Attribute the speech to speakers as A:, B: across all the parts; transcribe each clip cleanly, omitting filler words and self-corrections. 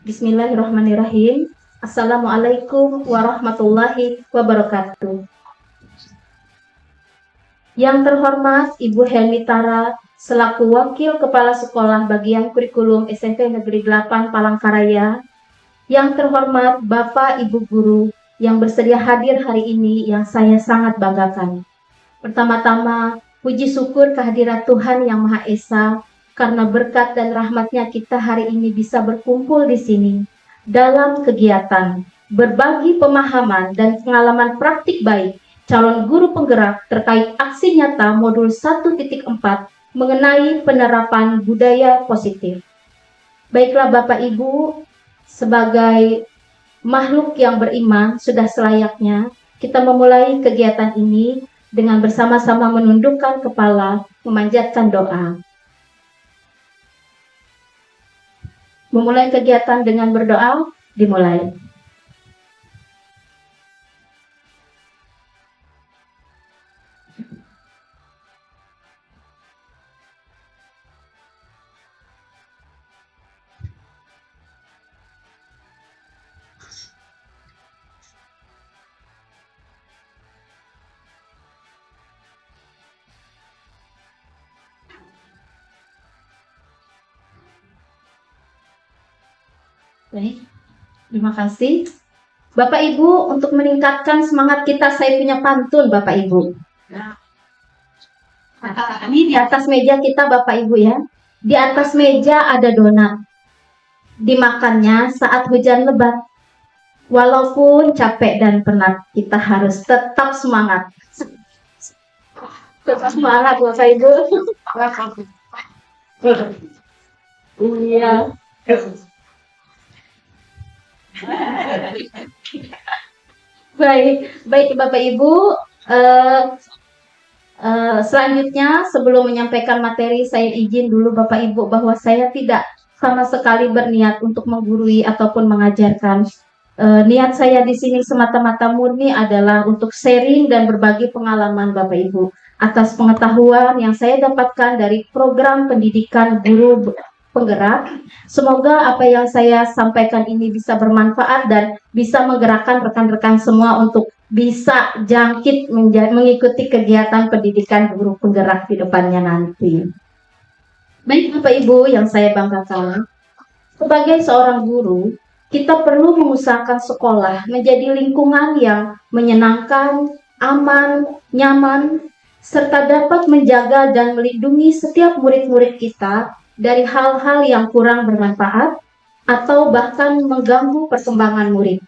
A: Bismillahirrahmanirrahim. Assalamualaikum warahmatullahi wabarakatuh. Yang terhormat Ibu Helmi Tara, selaku Wakil Kepala Sekolah Bagian Kurikulum SMP Negeri 8 Palangkaraya. Yang terhormat Bapak Ibu Guru yang bersedia hadir hari ini yang saya sangat banggakan. Pertama-tama, puji syukur kehadirat Tuhan Yang Maha Esa, karena berkat dan rahmatnya kita hari ini bisa berkumpul di sini dalam kegiatan berbagi pemahaman dan pengalaman praktik baik calon guru penggerak terkait aksi nyata modul 1.4 mengenai penerapan budaya positif. Baiklah Bapak Ibu, sebagai makhluk yang beriman sudah selayaknya kita memulai kegiatan ini dengan bersama-sama menundukkan kepala, memanjatkan doa. Memulai kegiatan dengan berdoa, dimulai. Baik, terima kasih. Bapak Ibu, untuk meningkatkan semangat kita, saya punya pantun Bapak Ibu. Ini di atas meja kita Bapak Ibu ya. Di atas meja ada donat. Dimakannya saat hujan lebat. Walaupun capek dan penat, kita harus tetap semangat. Tetap semangat Bapak Ibu. Iya. Baik Bapak Ibu. Selanjutnya, sebelum menyampaikan materi, saya izin dulu Bapak Ibu bahwa saya tidak sama sekali berniat untuk menggurui ataupun mengajarkan. Niat saya di sini semata-mata murni adalah untuk sharing dan berbagi pengalaman Bapak Ibu atas pengetahuan yang saya dapatkan dari program pendidikan guru penggerak. Semoga apa yang saya sampaikan ini bisa bermanfaat dan bisa menggerakkan rekan-rekan semua untuk bisa jangkit mengikuti kegiatan pendidikan guru penggerak di depannya nanti. Baik Bapak Ibu yang saya banggakan, sebagai seorang guru, kita perlu mengusahakan sekolah menjadi lingkungan yang menyenangkan, aman, nyaman, serta dapat menjaga dan melindungi setiap murid-murid kita dari hal-hal yang kurang bermanfaat atau bahkan mengganggu perkembangan murid.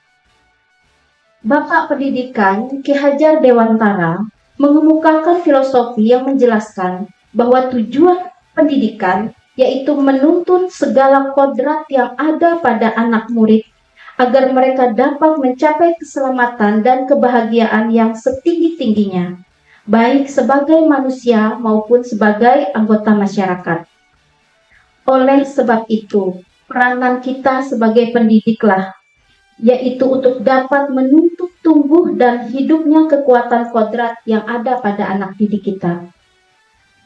A: Bapak Pendidikan Ki Hajar Dewantara mengemukakan filosofi yang menjelaskan bahwa tujuan pendidikan yaitu menuntun segala kodrat yang ada pada anak murid agar mereka dapat mencapai keselamatan dan kebahagiaan yang setinggi-tingginya, baik sebagai manusia maupun sebagai anggota masyarakat. Oleh sebab itu, peranan kita sebagai pendidiklah, yaitu untuk dapat menuntut tumbuh dan hidupnya kekuatan kodrat yang ada pada anak didik kita.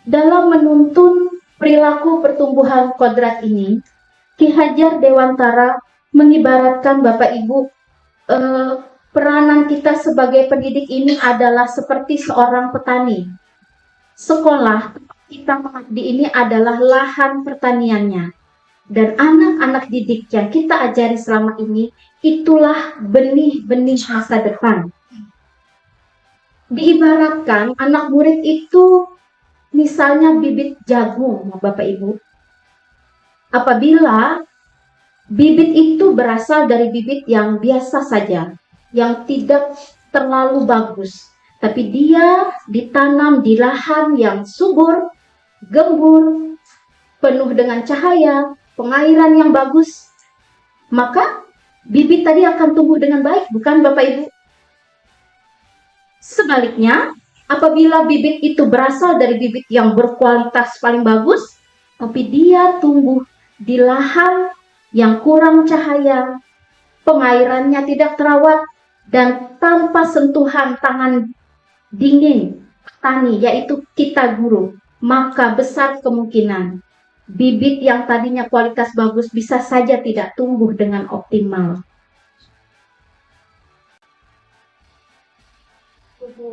A: Dalam menuntun perilaku pertumbuhan kodrat ini, Ki Hajar Dewantara mengibaratkan Bapak Ibu, peranan kita sebagai pendidik ini adalah seperti seorang petani. Sekolah kita mengabdi ini adalah lahan pertaniannya. Dan anak-anak didik yang kita ajari selama ini, itulah benih-benih masa depan. Diibaratkan anak murid itu misalnya bibit jagung, Bapak Ibu. Apabila bibit itu berasal dari bibit yang biasa saja, yang tidak terlalu bagus, tapi dia ditanam di lahan yang subur, gembur, penuh dengan cahaya, pengairan yang bagus, maka bibit tadi akan tumbuh dengan baik, bukan Bapak Ibu? Sebaliknya, apabila bibit itu berasal dari bibit yang berkualitas paling bagus, tapi dia tumbuh di lahan yang kurang cahaya, pengairannya tidak terawat, dan tanpa sentuhan tangan dingin petani, yaitu kita guru, maka besar kemungkinan bibit yang tadinya kualitas bagus bisa saja tidak tumbuh dengan optimal.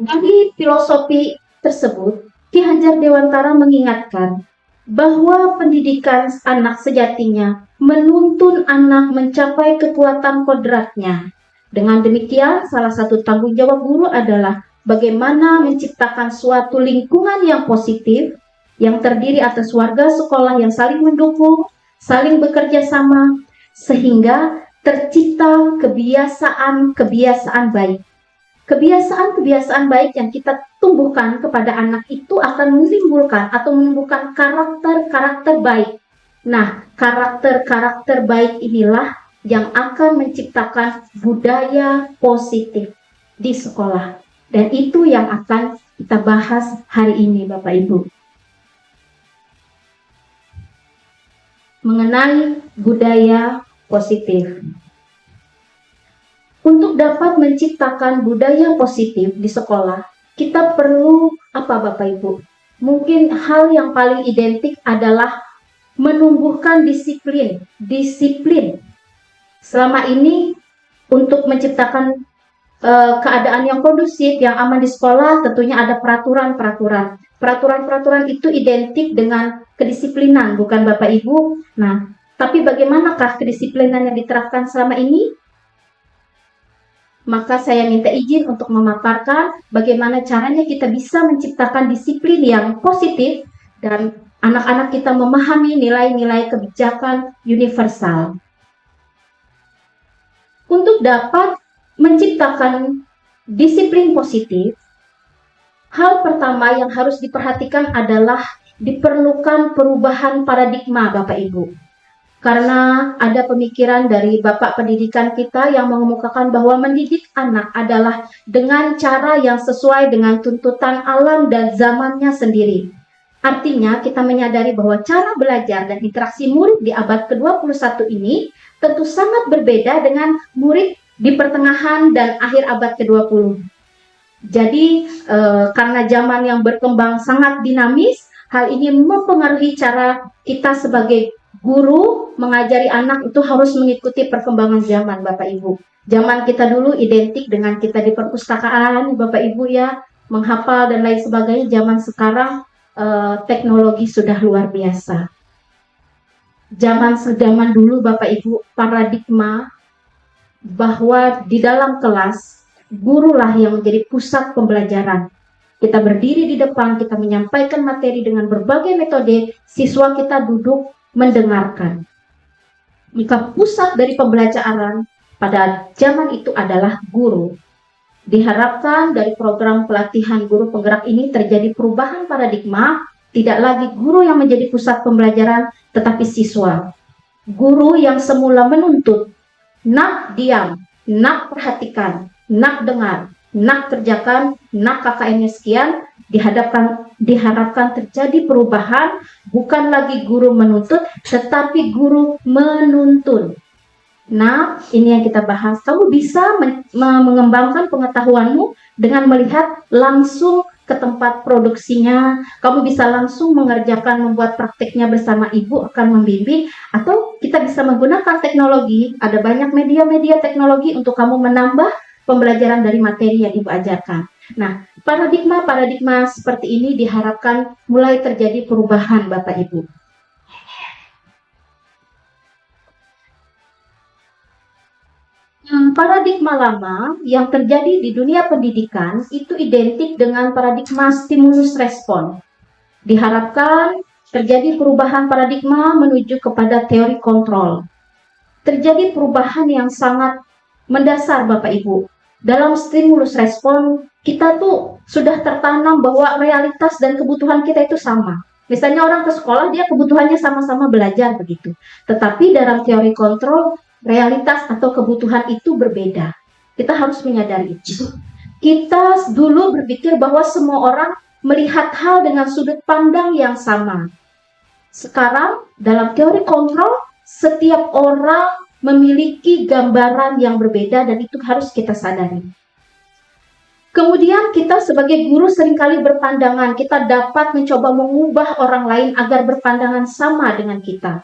A: Dari filosofi tersebut, Ki Hajar Dewantara mengingatkan bahwa pendidikan anak sejatinya menuntun anak mencapai kekuatan kodratnya. Dengan demikian, salah satu tanggung jawab guru adalah bagaimana menciptakan suatu lingkungan yang positif, yang terdiri atas warga sekolah yang saling mendukung, saling bekerja sama, sehingga tercipta kebiasaan-kebiasaan baik. Kebiasaan-kebiasaan baik yang kita tumbuhkan kepada anak itu akan menimbulkan atau menumbuhkan karakter-karakter baik. Nah, karakter-karakter baik inilah yang akan menciptakan budaya positif di sekolah. Dan itu yang akan kita bahas hari ini, Bapak Ibu. Mengenai budaya positif. Untuk dapat menciptakan budaya positif di sekolah, kita perlu apa Bapak Ibu? Mungkin hal yang paling identik adalah menumbuhkan disiplin. Disiplin. Selama ini untuk menciptakan keadaan yang kondusif, yang aman di sekolah, tentunya ada peraturan-peraturan. Peraturan-peraturan itu identik dengan kedisiplinan, bukan Bapak Ibu? Nah, tapi bagaimanakah kedisiplinan yang diterapkan selama ini? Maka saya minta izin untuk memaparkan bagaimana caranya kita bisa menciptakan disiplin yang positif dan anak-anak kita memahami nilai-nilai kebijakan universal. Untuk dapat menciptakan disiplin positif, hal pertama yang harus diperhatikan adalah diperlukan perubahan paradigma Bapak Ibu. Karena ada pemikiran dari Bapak Pendidikan kita yang mengemukakan bahwa mendidik anak adalah dengan cara yang sesuai dengan tuntutan alam dan zamannya sendiri. Artinya kita menyadari bahwa cara belajar dan interaksi murid di abad ke-21 ini tentu sangat berbeda dengan murid di pertengahan dan akhir abad ke-20. Jadi karena zaman yang berkembang sangat dinamis, hal ini mempengaruhi cara kita sebagai guru mengajari anak itu harus mengikuti perkembangan zaman Bapak Ibu. Zaman kita dulu identik dengan kita di perpustakaan Bapak Ibu ya, menghafal dan lain sebagainya. Zaman sekarang teknologi sudah luar biasa. Zaman dulu Bapak Ibu paradigma bahwa di dalam kelas gurulah yang menjadi pusat pembelajaran. Kita berdiri di depan, kita menyampaikan materi dengan berbagai metode, siswa kita duduk mendengarkan. Maka pusat dari pembelajaran pada zaman itu adalah guru. Diharapkan dari program pelatihan guru penggerak ini terjadi perubahan paradigma, tidak lagi guru yang menjadi pusat pembelajaran, tetapi siswa. Guru yang semula menuntut, nak diam, nak perhatikan, nak dengar, nak kerjakan, nak KKM-nya sekian, diharapkan terjadi perubahan, bukan lagi guru menuntut, tetapi guru menuntun. Nah, ini yang kita bahas. Kamu bisa mengembangkan pengetahuanmu dengan melihat langsung ke tempat produksinya. Kamu bisa langsung mengerjakan, membuat prakteknya bersama ibu akan membimbing. Atau kita bisa menggunakan teknologi. Ada banyak media-media teknologi untuk kamu menambah pembelajaran dari materi yang ibu ajarkan. Nah, paradigma seperti ini diharapkan mulai terjadi perubahan Bapak Ibu. Paradigma lama yang terjadi di dunia pendidikan itu identik dengan paradigma stimulus respon. Diharapkan terjadi perubahan paradigma menuju kepada teori kontrol. Terjadi perubahan yang sangat mendasar Bapak Ibu. Dalam stimulus respon, kita tuh sudah tertanam bahwa realitas dan kebutuhan kita itu sama. Misalnya orang ke sekolah, dia kebutuhannya sama-sama belajar begitu. Tetapi dalam teori kontrol, realitas atau kebutuhan itu berbeda. Kita harus menyadari itu. Kita dulu berpikir bahwa semua orang melihat hal dengan sudut pandang yang sama. Sekarang, dalam teori kontrol, setiap orang memiliki gambaran yang berbeda dan itu harus kita sadari. Kemudian kita sebagai guru seringkali berpandangan, kita dapat mencoba mengubah orang lain agar berpandangan sama dengan kita.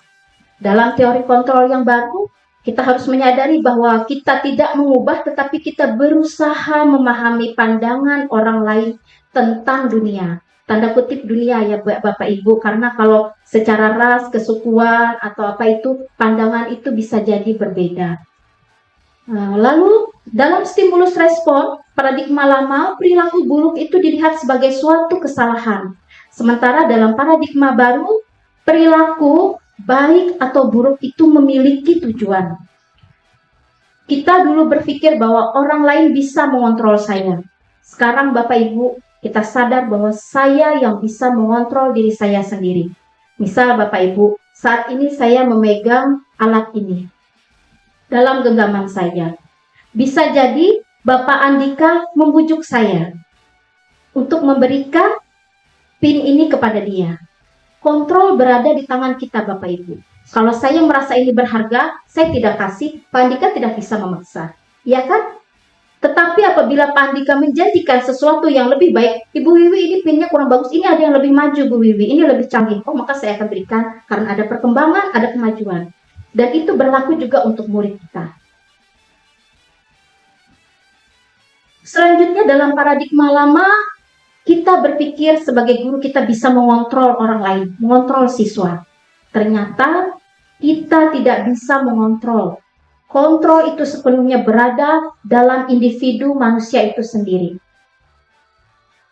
A: Dalam teori kontrol yang baru, kita harus menyadari bahwa kita tidak mengubah, tetapi kita berusaha memahami pandangan orang lain tentang dunia. Tanda kutip dunia ya Bapak Ibu, karena kalau secara ras, kesukuan, atau apa itu, pandangan itu bisa jadi berbeda. Lalu dalam stimulus respon, paradigma lama, perilaku buruk itu dilihat sebagai suatu kesalahan. Sementara dalam paradigma baru, perilaku baik atau buruk itu memiliki tujuan. Kita dulu berpikir bahwa orang lain bisa mengontrol saya. Sekarang Bapak Ibu, kita sadar bahwa saya yang bisa mengontrol diri saya sendiri. Misal Bapak Ibu, saat ini saya memegang alat ini dalam genggaman saya. Bisa jadi Bapak Andika membujuk saya untuk memberikan PIN ini kepada dia. Kontrol berada di tangan kita Bapak Ibu. Kalau saya merasa ini berharga, saya tidak kasih, Pak Andika tidak bisa memaksa. Ya kan? Tetapi apabila Pak Andika menjanjikan sesuatu yang lebih baik, Ibu Wiwi ini PIN-nya kurang bagus, ini ada yang lebih maju Bu Wiwi, ini lebih canggih. Oh, maka saya akan berikan karena ada perkembangan, ada kemajuan. Dan itu berlaku juga untuk murid kita. Selanjutnya dalam paradigma lama, kita berpikir sebagai guru kita bisa mengontrol orang lain, mengontrol siswa. Ternyata kita tidak bisa mengontrol. Kontrol itu sepenuhnya berada dalam individu manusia itu sendiri.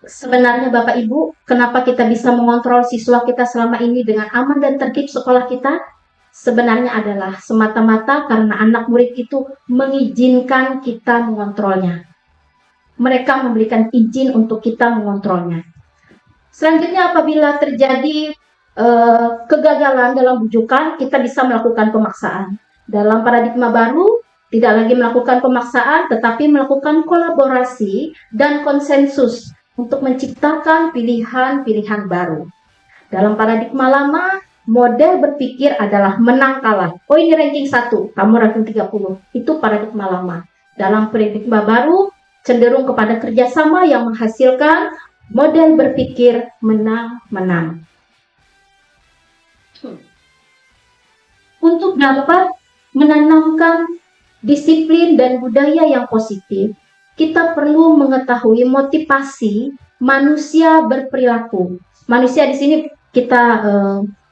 A: Sebenarnya Bapak Ibu, kenapa kita bisa mengontrol siswa kita selama ini dengan aman dan tertib sekolah kita? Sebenarnya adalah semata-mata karena anak murid itu mengizinkan kita mengontrolnya. Mereka memberikan izin untuk kita mengontrolnya. Selanjutnya apabila terjadi kegagalan dalam bujukan, kita bisa melakukan pemaksaan. Dalam paradigma baru, tidak lagi melakukan pemaksaan, tetapi melakukan kolaborasi dan konsensus untuk menciptakan pilihan-pilihan baru. Dalam paradigma lama, model berpikir adalah menang kalah. Oh, ini ranking 1, kamu ranking 30. Itu paradigma lama. Dalam paradigma baru, cenderung kepada kerjasama yang menghasilkan model berpikir menang-menang. Untuk dapat menanamkan disiplin dan budaya yang positif, kita perlu mengetahui motivasi manusia berperilaku. Manusia di sini kita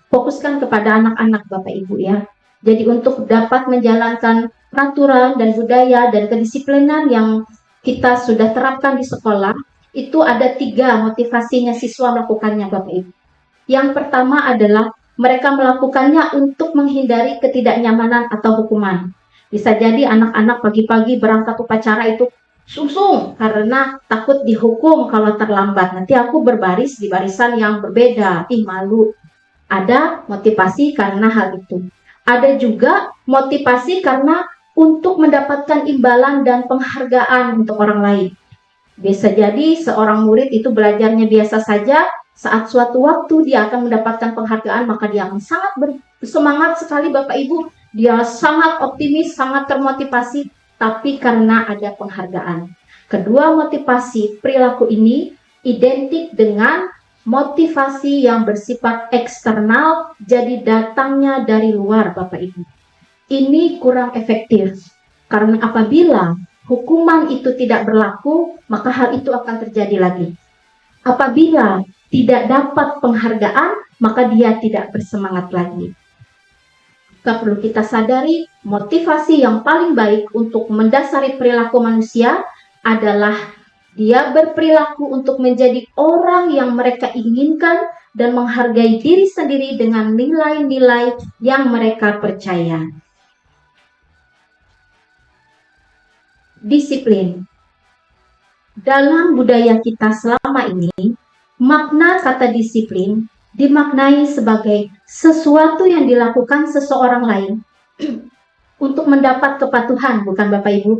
A: fokuskan kepada anak-anak Bapak Ibu ya. Jadi untuk dapat menjalankan peraturan dan budaya dan kedisiplinan yang kita sudah terapkan di sekolah, itu ada 3 motivasinya siswa melakukannya Bapak Ibu. Yang pertama adalah mereka melakukannya untuk menghindari ketidaknyamanan atau hukuman. Bisa jadi anak-anak pagi-pagi berangkat upacara itu sungsung karena takut dihukum kalau terlambat. Nanti aku berbaris di barisan yang berbeda, malu. Ada motivasi karena hal itu. Ada juga motivasi karena untuk mendapatkan imbalan dan penghargaan untuk orang lain. Bisa jadi seorang murid itu belajarnya biasa saja, saat suatu waktu dia akan mendapatkan penghargaan, maka dia akan sangat bersemangat sekali Bapak Ibu. Dia sangat optimis, sangat termotivasi, tapi karena ada penghargaan. Kedua motivasi perilaku ini identik dengan motivasi yang bersifat eksternal, jadi datangnya dari luar Bapak Ibu. Ini kurang efektif, karena apabila hukuman itu tidak berlaku, maka hal itu akan terjadi lagi. Apabila tidak dapat penghargaan, maka dia tidak bersemangat lagi. Maka perlu kita sadari, motivasi yang paling baik untuk mendasari perilaku manusia adalah dia berperilaku untuk menjadi orang yang mereka inginkan dan menghargai diri sendiri dengan nilai-nilai yang mereka percaya. Disiplin. Dalam budaya kita selama ini, makna kata disiplin dimaknai sebagai sesuatu yang dilakukan seseorang lain untuk mendapat kepatuhan, bukan Bapak Ibu,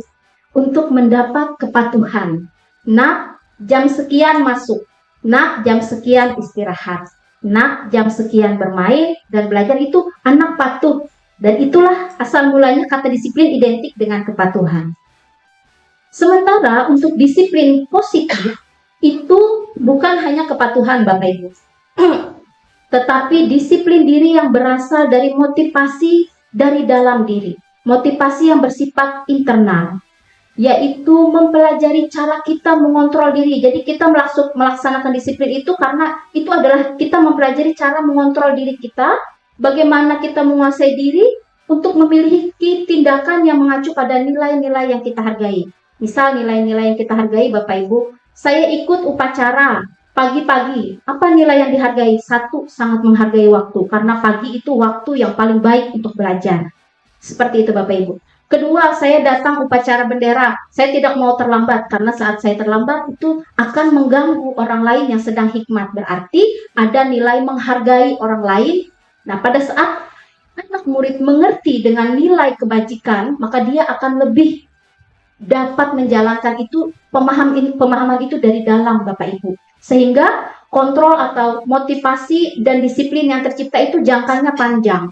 A: untuk mendapat kepatuhan. Nak, jam sekian masuk. Nak, jam sekian istirahat. Nak, jam sekian bermain dan belajar, itu anak patuh. Dan itulah asal mulanya kata disiplin identik dengan kepatuhan. Sementara untuk disiplin positif itu bukan hanya kepatuhan Bapak Ibu, tetapi disiplin diri yang berasal dari motivasi dari dalam diri, motivasi yang bersifat internal, yaitu mempelajari cara kita mengontrol diri. Jadi kita melaksanakan disiplin itu karena itu adalah kita mempelajari cara mengontrol diri kita, bagaimana kita menguasai diri untuk memiliki tindakan yang mengacu pada nilai-nilai yang kita hargai. Misal nilai-nilai yang kita hargai Bapak Ibu, saya ikut upacara pagi-pagi. Apa nilai yang dihargai? Satu, sangat menghargai waktu, karena pagi itu waktu yang paling baik untuk belajar. Seperti itu Bapak Ibu. Kedua, saya datang upacara bendera. Saya tidak mau terlambat, karena saat saya terlambat itu akan mengganggu orang lain yang sedang hikmat. Berarti ada nilai menghargai orang lain. Nah, pada saat anak murid mengerti dengan nilai kebajikan, maka dia akan lebih dapat menjalankan itu, pemahaman itu dari dalam Bapak Ibu. Sehingga kontrol atau motivasi dan disiplin yang tercipta itu jangkanya panjang.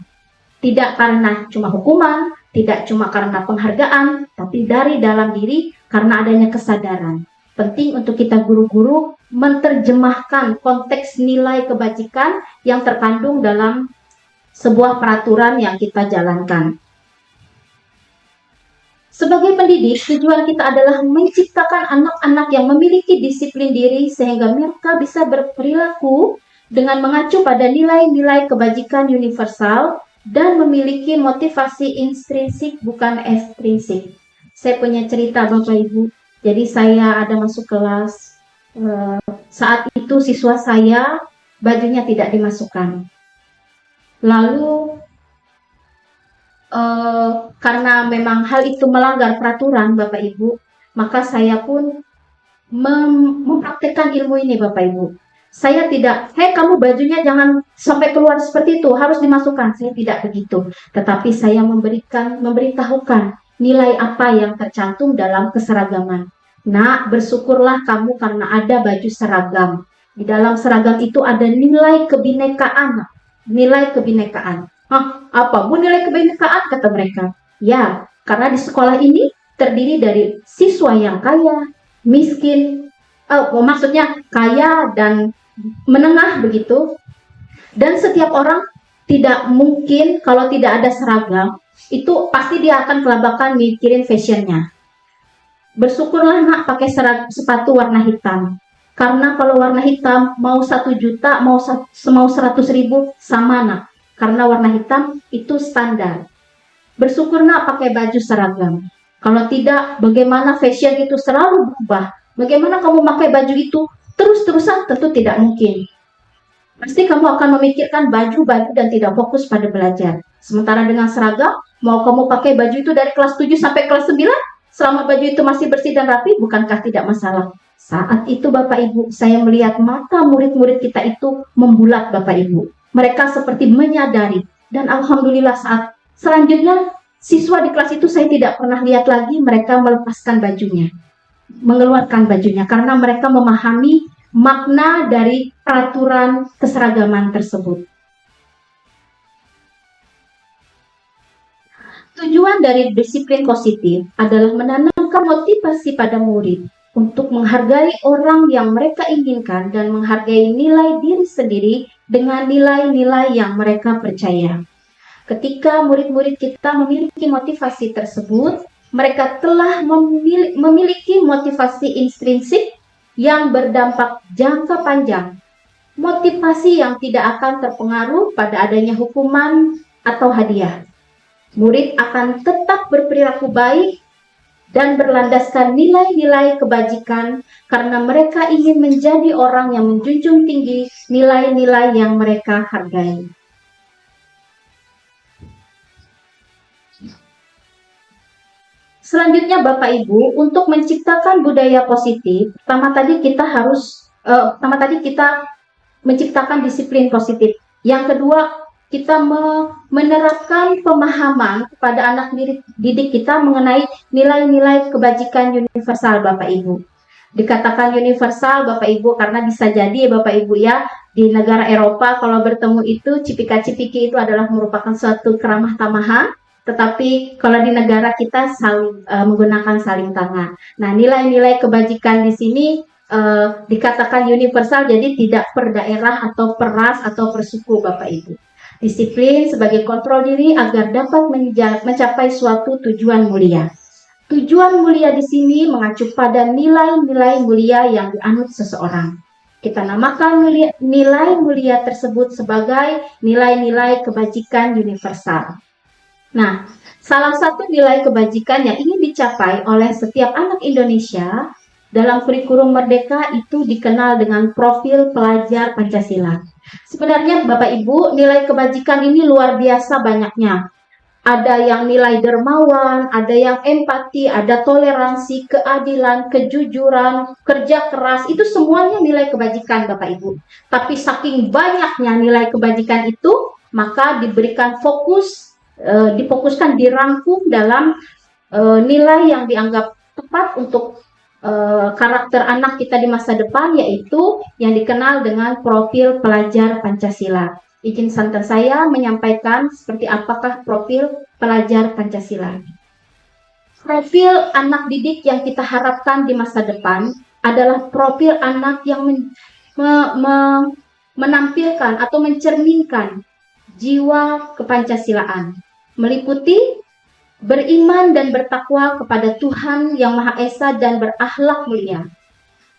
A: Tidak karena cuma hukuman, tidak cuma karena penghargaan, tapi dari dalam diri karena adanya kesadaran. Penting untuk kita guru-guru menerjemahkan konteks nilai kebajikan yang terkandung dalam sebuah peraturan yang kita jalankan. Sebagai pendidik, tujuan kita adalah menciptakan anak-anak yang memiliki disiplin diri sehingga mereka bisa berperilaku dengan mengacu pada nilai-nilai kebajikan universal dan memiliki motivasi intrinsik bukan ekstrinsik. Saya punya cerita Bapak Ibu. Jadi saya ada masuk kelas, saat itu siswa saya bajunya tidak dimasukkan. Lalu karena memang hal itu melanggar peraturan Bapak Ibu, maka saya pun mempraktekkan ilmu ini Bapak Ibu. Saya tidak, kamu bajunya jangan sampai keluar seperti itu, harus dimasukkan. Saya tidak begitu, tetapi saya memberitahukan nilai apa yang tercantum dalam keseragaman. Nak, bersyukurlah kamu karena ada baju seragam. Di dalam seragam itu ada nilai kebinekaan. Nilai kebinekaan. Hah, apa? Bu, nilai kebinekaan? Kata mereka. Ya, karena di sekolah ini terdiri dari siswa yang kaya, miskin, maksudnya kaya dan menengah begitu. Dan setiap orang tidak mungkin kalau tidak ada seragam, itu pasti dia akan kelabakan mikirin fashionnya. Bersyukurlah nak pakai sepatu warna hitam. Karena kalau warna hitam mau 1 juta, mau 100.000 sama nak. Karena warna hitam itu standar. Bersyukur nak pakai baju seragam. Kalau tidak, bagaimana fashion itu selalu berubah. Bagaimana kamu pakai baju itu terus-terusan? Tentu tidak mungkin. Pasti kamu akan memikirkan baju dan tidak fokus pada belajar. Sementara dengan seragam, mau kamu pakai baju itu dari kelas 7 sampai kelas 9, selama baju itu masih bersih dan rapi, bukankah tidak masalah? Saat itu Bapak Ibu, saya melihat mata murid-murid kita itu membulat Bapak Ibu. Mereka seperti menyadari. Dan Alhamdulillah saat selanjutnya, siswa di kelas itu saya tidak pernah lihat lagi mereka melepaskan bajunya. Mengeluarkan bajunya. Karena mereka memahami makna dari peraturan keseragaman tersebut. Tujuan dari disiplin positif adalah menanamkan motivasi pada murid untuk menghargai orang yang mereka inginkan dan menghargai nilai diri sendiri dengan nilai-nilai yang mereka percaya. Ketika murid-murid kita memiliki motivasi tersebut, mereka telah memiliki motivasi intrinsik yang berdampak jangka panjang. Motivasi yang tidak akan terpengaruh pada adanya hukuman atau hadiah. Murid akan tetap berperilaku baik dan berlandaskan nilai-nilai kebajikan karena mereka ingin menjadi orang yang menjunjung tinggi nilai-nilai yang mereka hargai. Selanjutnya Bapak Ibu, untuk menciptakan budaya positif, pertama tadi kita menciptakan disiplin positif. Yang kedua, kita menerapkan pemahaman kepada anak didik kita mengenai nilai-nilai kebajikan universal Bapak Ibu. Dikatakan universal Bapak Ibu karena bisa jadi Bapak Ibu ya, di negara Eropa kalau bertemu itu cipika-cipiki itu adalah merupakan suatu keramah tamahan. tetapi kalau di negara kita menggunakan saling tangan. Nah, nilai-nilai kebajikan di sini dikatakan universal, jadi tidak per daerah atau per ras atau per suku, Bapak Ibu. Disiplin sebagai kontrol diri agar dapat mencapai suatu tujuan mulia. Tujuan mulia di sini mengacu pada nilai-nilai mulia yang dianut seseorang. Kita namakan nilai mulia tersebut sebagai nilai-nilai kebajikan universal. Nah, salah satu nilai kebajikan yang ingin dicapai oleh setiap anak Indonesia dalam kurikulum Merdeka itu dikenal dengan profil pelajar Pancasila. Sebenarnya Bapak Ibu, nilai kebajikan ini luar biasa banyaknya. Ada yang nilai dermawan, ada yang empati, ada toleransi, keadilan, kejujuran, kerja keras, itu semuanya nilai kebajikan Bapak Ibu. Tapi saking banyaknya nilai kebajikan itu, maka diberikan difokuskan, dirangkum dalam nilai yang dianggap tepat untuk karakter anak kita di masa depan, yaitu yang dikenal dengan profil pelajar Pancasila. Izin santer saya menyampaikan seperti apakah profil pelajar Pancasila. Profil anak didik yang kita harapkan di masa depan adalah profil anak yang menampilkan atau mencerminkan jiwa kepancasilaan, meliputi beriman dan bertakwa kepada Tuhan Yang Maha Esa dan berakhlak mulia.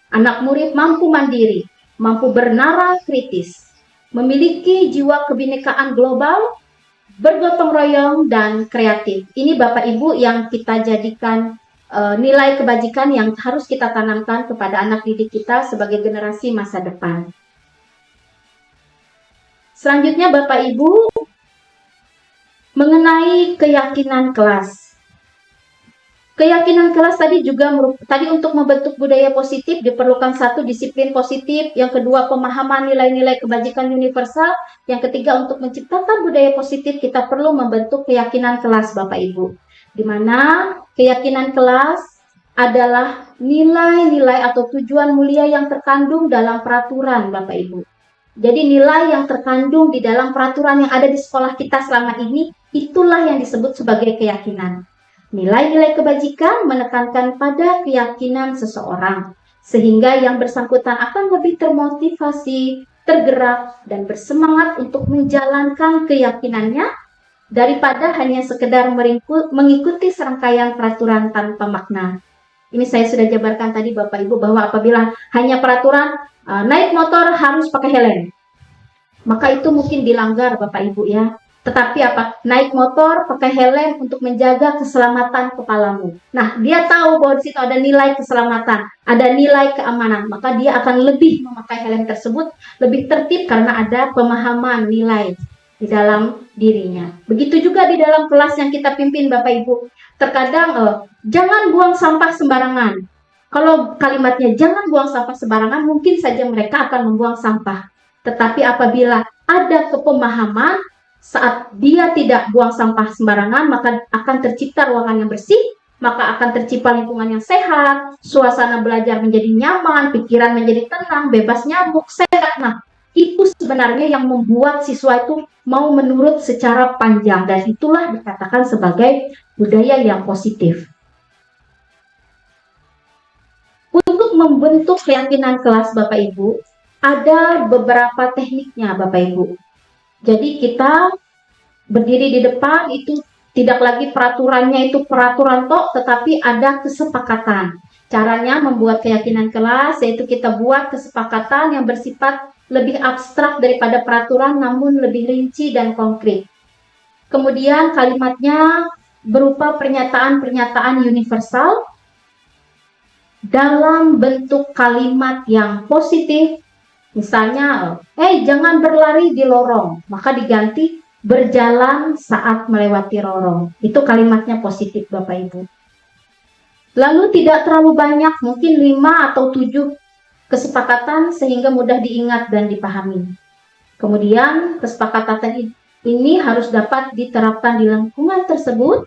A: Anak murid mampu mandiri, mampu bernara kritis, memiliki jiwa kebinekaan global, bergotong royong, dan kreatif. Ini Bapak Ibu yang kita jadikan nilai kebajikan yang harus kita tanamkan kepada anak didik kita sebagai generasi masa depan. Selanjutnya Bapak Ibu, mengenai keyakinan kelas. Keyakinan kelas tadi untuk membentuk budaya positif diperlukan satu, disiplin positif, yang kedua pemahaman nilai-nilai kebajikan universal, yang ketiga untuk menciptakan budaya positif kita perlu membentuk keyakinan kelas Bapak Ibu. Di mana keyakinan kelas adalah nilai-nilai atau tujuan mulia yang terkandung dalam peraturan Bapak Ibu. Jadi nilai yang terkandung di dalam peraturan yang ada di sekolah kita selama ini, itulah yang disebut sebagai keyakinan. Nilai-nilai kebajikan menekankan pada keyakinan seseorang, sehingga yang bersangkutan akan lebih termotivasi, tergerak, dan bersemangat untuk menjalankan keyakinannya daripada hanya sekedar mengikuti serangkaian peraturan tanpa makna. Ini saya sudah jabarkan tadi Bapak Ibu bahwa apabila hanya peraturan naik motor harus pakai helm, maka itu mungkin dilanggar Bapak Ibu ya. Tetapi naik motor pakai helm untuk menjaga keselamatan kepalamu. Nah, dia tahu bahwa di situ ada nilai keselamatan, ada nilai keamanan, maka dia akan lebih memakai helm tersebut, lebih tertib karena ada pemahaman nilai di dalam dirinya. Begitu juga di dalam kelas yang kita pimpin Bapak Ibu. Terkadang jangan buang sampah sembarangan. Kalau kalimatnya jangan buang sampah sembarangan, mungkin saja mereka akan membuang sampah. Tetapi apabila ada kepemahaman saat dia tidak buang sampah sembarangan, maka akan tercipta ruangan yang bersih, maka akan tercipta lingkungan yang sehat, suasana belajar menjadi nyaman, pikiran menjadi tenang, bebas nyamuk, sehat. Nah, itu sebenarnya yang membuat siswa itu mau menurut secara panjang, dan itulah dikatakan sebagai budaya yang positif. Untuk membentuk keyakinan kelas Bapak Ibu, ada beberapa tekniknya Bapak Ibu. Jadi kita berdiri di depan itu tidak lagi peraturannya itu peraturan tok, tetapi ada kesepakatan. Caranya membuat keyakinan kelas yaitu kita buat kesepakatan yang bersifat lebih abstrak daripada peraturan, namun lebih rinci dan konkret. Kemudian kalimatnya berupa pernyataan-pernyataan universal dalam bentuk kalimat yang positif. Misalnya, jangan berlari di lorong, maka diganti berjalan saat melewati lorong. Itu kalimatnya positif Bapak Ibu. Lalu tidak terlalu banyak, mungkin 5 atau 7 kesepakatan sehingga mudah diingat dan dipahami. Kemudian kesepakatan ini harus dapat diterapkan di lingkungan tersebut.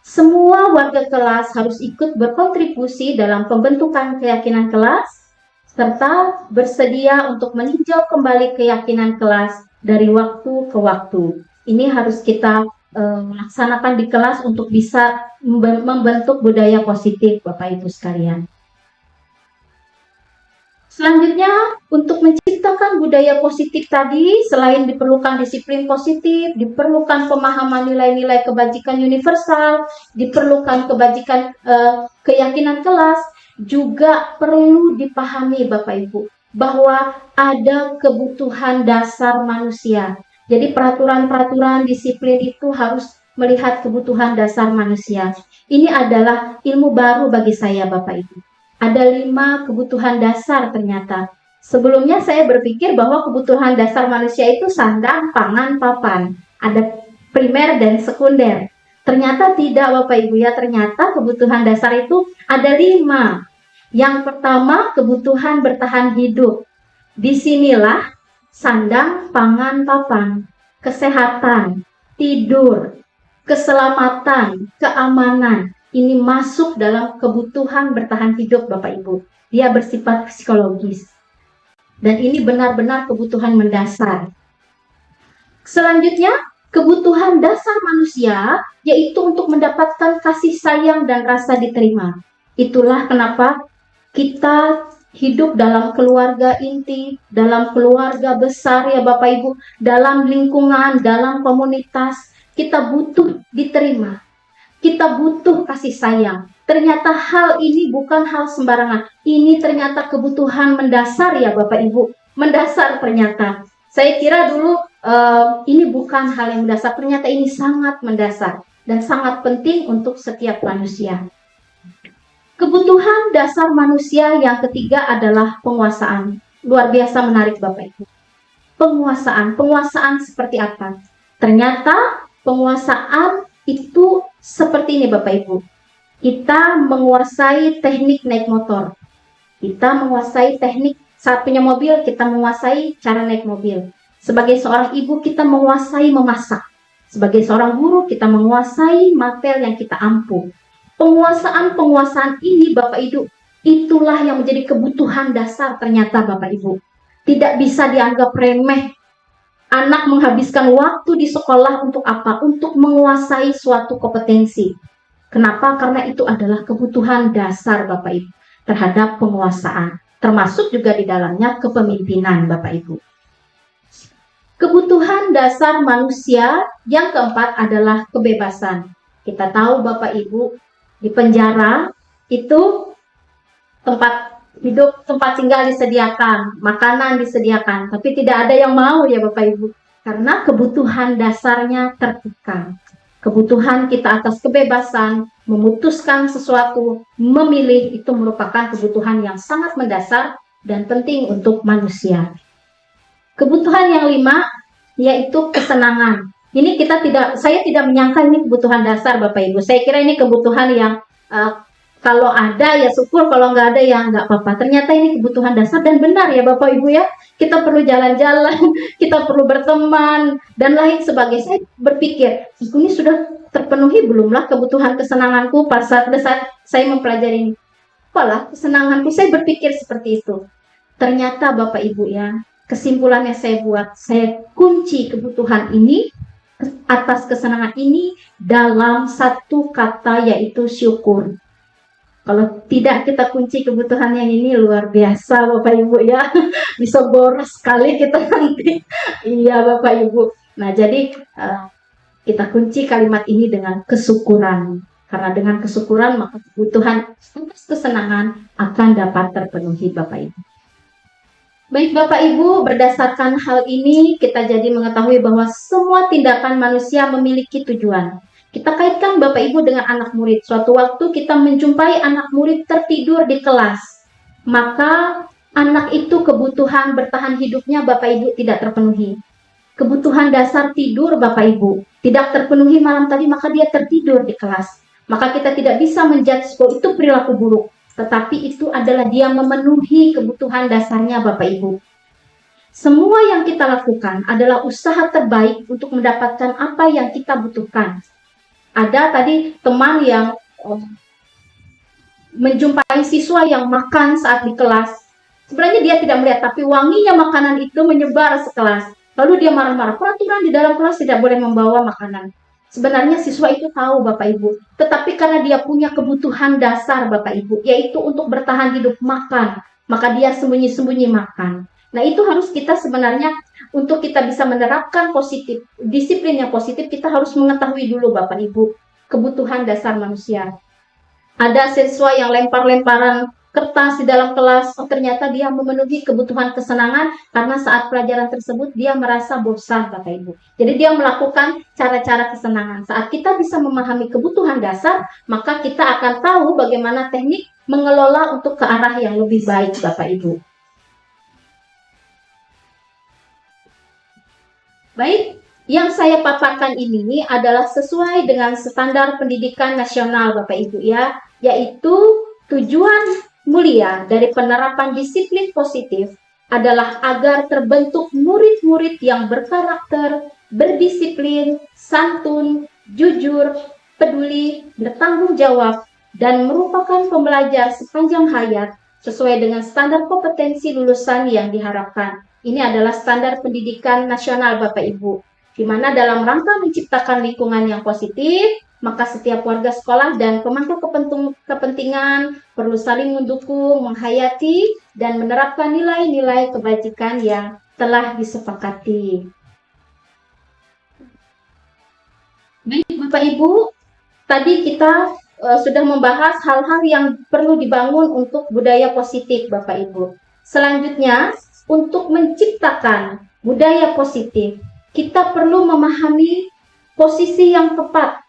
A: Semua warga kelas harus ikut berkontribusi dalam pembentukan keyakinan kelas, serta bersedia untuk meninjau kembali keyakinan kelas dari waktu ke waktu. Ini harus kita laksanakan di kelas untuk bisa membentuk budaya positif, Bapak Ibu sekalian. Selanjutnya, untuk menciptakan budaya positif tadi, selain diperlukan disiplin positif, diperlukan pemahaman nilai-nilai kebajikan universal, diperlukan keyakinan kelas, juga perlu dipahami Bapak Ibu, bahwa ada kebutuhan dasar manusia. Jadi peraturan-peraturan disiplin itu harus melihat kebutuhan dasar manusia. Ini adalah ilmu baru bagi saya Bapak Ibu. Ada 5 kebutuhan dasar ternyata. Sebelumnya saya berpikir bahwa kebutuhan dasar manusia itu sandang, pangan, papan. Ada primer dan sekunder. Ternyata tidak Bapak Ibu ya, ternyata kebutuhan dasar itu ada 5. Yang pertama, kebutuhan bertahan hidup. Disinilah sandang, pangan, papan, kesehatan, tidur, keselamatan, keamanan, ini masuk dalam kebutuhan bertahan hidup Bapak Ibu. Dia bersifat psikologis. Dan ini benar-benar kebutuhan mendasar. Selanjutnya, kebutuhan dasar manusia yaitu untuk mendapatkan kasih sayang dan rasa diterima. Itulah kenapa kita hidup dalam keluarga inti, dalam keluarga besar ya Bapak Ibu, dalam lingkungan, dalam komunitas, kita butuh diterima. Kita butuh kasih sayang. Ternyata hal ini bukan hal sembarangan. Ini ternyata kebutuhan mendasar ya Bapak Ibu. Mendasar ternyata. Saya kira dulu ini bukan hal yang mendasar. Ternyata ini sangat mendasar. Dan sangat penting untuk setiap manusia. Kebutuhan dasar manusia yang ketiga adalah penguasaan. Luar biasa menarik Bapak Ibu. Penguasaan seperti apa? Ternyata penguasaan itu seperti ini Bapak Ibu. Kita menguasai teknik naik motor. Kita menguasai teknik saat punya mobil, kita menguasai cara naik mobil. Sebagai seorang ibu, kita menguasai memasak. Sebagai seorang guru, kita menguasai materi yang kita ampuh. Penguasaan ini Bapak Ibu, itulah yang menjadi kebutuhan dasar ternyata Bapak Ibu. Tidak bisa dianggap remeh. Anak menghabiskan waktu di sekolah untuk apa? Untuk menguasai suatu kompetensi. Kenapa? Karena itu adalah kebutuhan dasar Bapak Ibu terhadap penguasaan. Termasuk juga di dalamnya kepemimpinan Bapak Ibu. Kebutuhan dasar manusia yang keempat adalah kebebasan. Kita tahu Bapak Ibu, di penjara itu tempat hidup, tempat tinggal disediakan, makanan disediakan, tapi tidak ada yang mau ya Bapak Ibu, karena kebutuhan dasarnya tertekan. Kebutuhan kita atas kebebasan, memutuskan sesuatu, memilih, itu merupakan kebutuhan yang sangat mendasar dan penting untuk manusia. Kebutuhan yang 5 yaitu kesenangan. Ini saya tidak menyangka ini kebutuhan dasar Bapak Ibu. Saya kira ini kebutuhan yang kalau ada ya syukur, kalau nggak ada ya nggak apa-apa. Ternyata ini kebutuhan dasar dan benar ya Bapak Ibu ya. Kita perlu jalan-jalan, kita perlu berteman, dan lain sebagainya. Saya berpikir, ini sudah terpenuhi belumlah kebutuhan kesenanganku pada saat saya mempelajari ini. Apalah kesenanganku, saya berpikir seperti itu. Ternyata Bapak Ibu ya, kesimpulannya saya buat, saya kunci kebutuhan ini, atas kesenangan ini dalam satu kata yaitu syukur. Kalau tidak kita kunci kebutuhan yang ini, luar biasa Bapak Ibu ya. Bisa boros sekali kita nanti. Iya Bapak Ibu. Nah jadi kita kunci kalimat ini dengan kesyukuran. Karena dengan kesyukuran maka kebutuhan atas kesenangan akan dapat terpenuhi Bapak Ibu. Baik Bapak Ibu, berdasarkan hal ini kita jadi mengetahui bahwa semua tindakan manusia memiliki tujuan. Kita kaitkan Bapak Ibu dengan anak murid. Suatu waktu kita menjumpai anak murid tertidur di kelas. Maka anak itu kebutuhan bertahan hidupnya Bapak Ibu tidak terpenuhi. Kebutuhan dasar tidur Bapak Ibu tidak terpenuhi malam tadi, maka dia tertidur di kelas. Maka kita tidak bisa menjudge bahwa itu perilaku buruk. Tetapi itu adalah dia memenuhi kebutuhan dasarnya Bapak Ibu. Semua yang kita lakukan adalah usaha terbaik untuk mendapatkan apa yang kita butuhkan. Ada tadi teman yang menjumpai siswa yang makan saat di kelas. Sebenarnya dia tidak melihat, tapi wanginya makanan itu menyebar sekelas. Lalu dia marah-marah, peraturan di dalam kelas tidak boleh membawa makanan. Sebenarnya siswa itu tahu Bapak Ibu, tetapi karena dia punya kebutuhan dasar Bapak Ibu, yaitu untuk bertahan hidup makan, maka dia sembunyi-sembunyi makan. Nah, itu harus kita sebenarnya untuk kita bisa menerapkan positif, disiplin yang positif, kita harus mengetahui dulu Bapak Ibu, kebutuhan dasar manusia. Ada siswa yang lempar-lemparan kertas di dalam kelas, oh ternyata dia memenuhi kebutuhan kesenangan karena saat pelajaran tersebut dia merasa bosan Bapak Ibu. Jadi dia melakukan cara-cara kesenangan. Saat kita bisa memahami kebutuhan dasar, maka kita akan tahu bagaimana teknik mengelola untuk ke arah yang lebih baik Bapak Ibu. Baik, yang saya paparkan ini adalah sesuai dengan standar pendidikan nasional Bapak Ibu ya, yaitu tujuan mulia dari penerapan disiplin positif adalah agar terbentuk murid-murid yang berkarakter, berdisiplin, santun, jujur, peduli, bertanggung jawab, dan merupakan pembelajar sepanjang hayat sesuai dengan standar kompetensi lulusan yang diharapkan. Ini adalah standar pendidikan nasional Bapak Ibu, di mana dalam rangka menciptakan lingkungan yang positif, maka setiap warga sekolah dan pemangku kepentingan perlu saling mendukung, menghayati, dan menerapkan nilai-nilai kebajikan yang telah disepakati. Baik Bapak Ibu, tadi kita sudah membahas hal-hal yang perlu dibangun untuk budaya positif Bapak Ibu. Selanjutnya, untuk menciptakan budaya positif, kita perlu memahami posisi yang tepat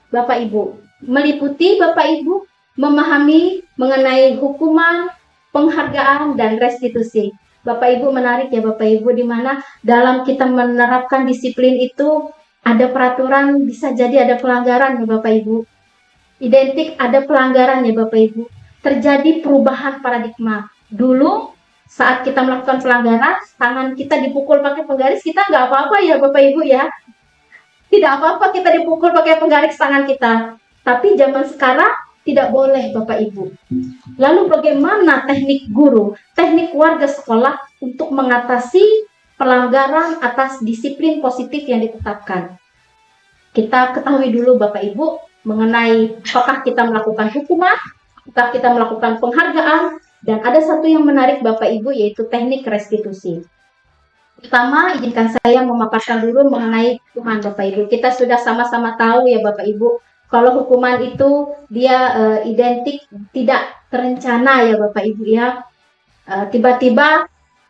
A: Bapak Ibu. Meliputi Bapak Ibu memahami mengenai hukuman, penghargaan, dan restitusi. Bapak Ibu menarik ya Bapak Ibu, di mana dalam kita menerapkan disiplin itu ada peraturan, bisa jadi ada pelanggaran ya Bapak Ibu. Identik ada pelanggaran ya Bapak Ibu. Terjadi perubahan paradigma. Dulu saat kita melakukan pelanggaran, tangan kita dipukul pakai penggaris, kita nggak apa-apa ya Bapak Ibu ya. Tidak apa-apa kita dipukul pakai penggaris tangan kita. Tapi zaman sekarang tidak boleh Bapak Ibu. Lalu bagaimana teknik guru, teknik warga sekolah untuk mengatasi pelanggaran atas disiplin positif yang ditetapkan? Kita ketahui dulu Bapak Ibu mengenai apakah kita melakukan hukuman, apakah kita melakukan penghargaan, dan ada satu yang menarik Bapak Ibu yaitu teknik restitusi. Pertama, izinkan saya memaparkan dulu mengenai hukuman Bapak Ibu. Kita sudah sama-sama tahu ya Bapak Ibu, kalau hukuman itu dia identik tidak terencana ya Bapak Ibu ya. Tiba-tiba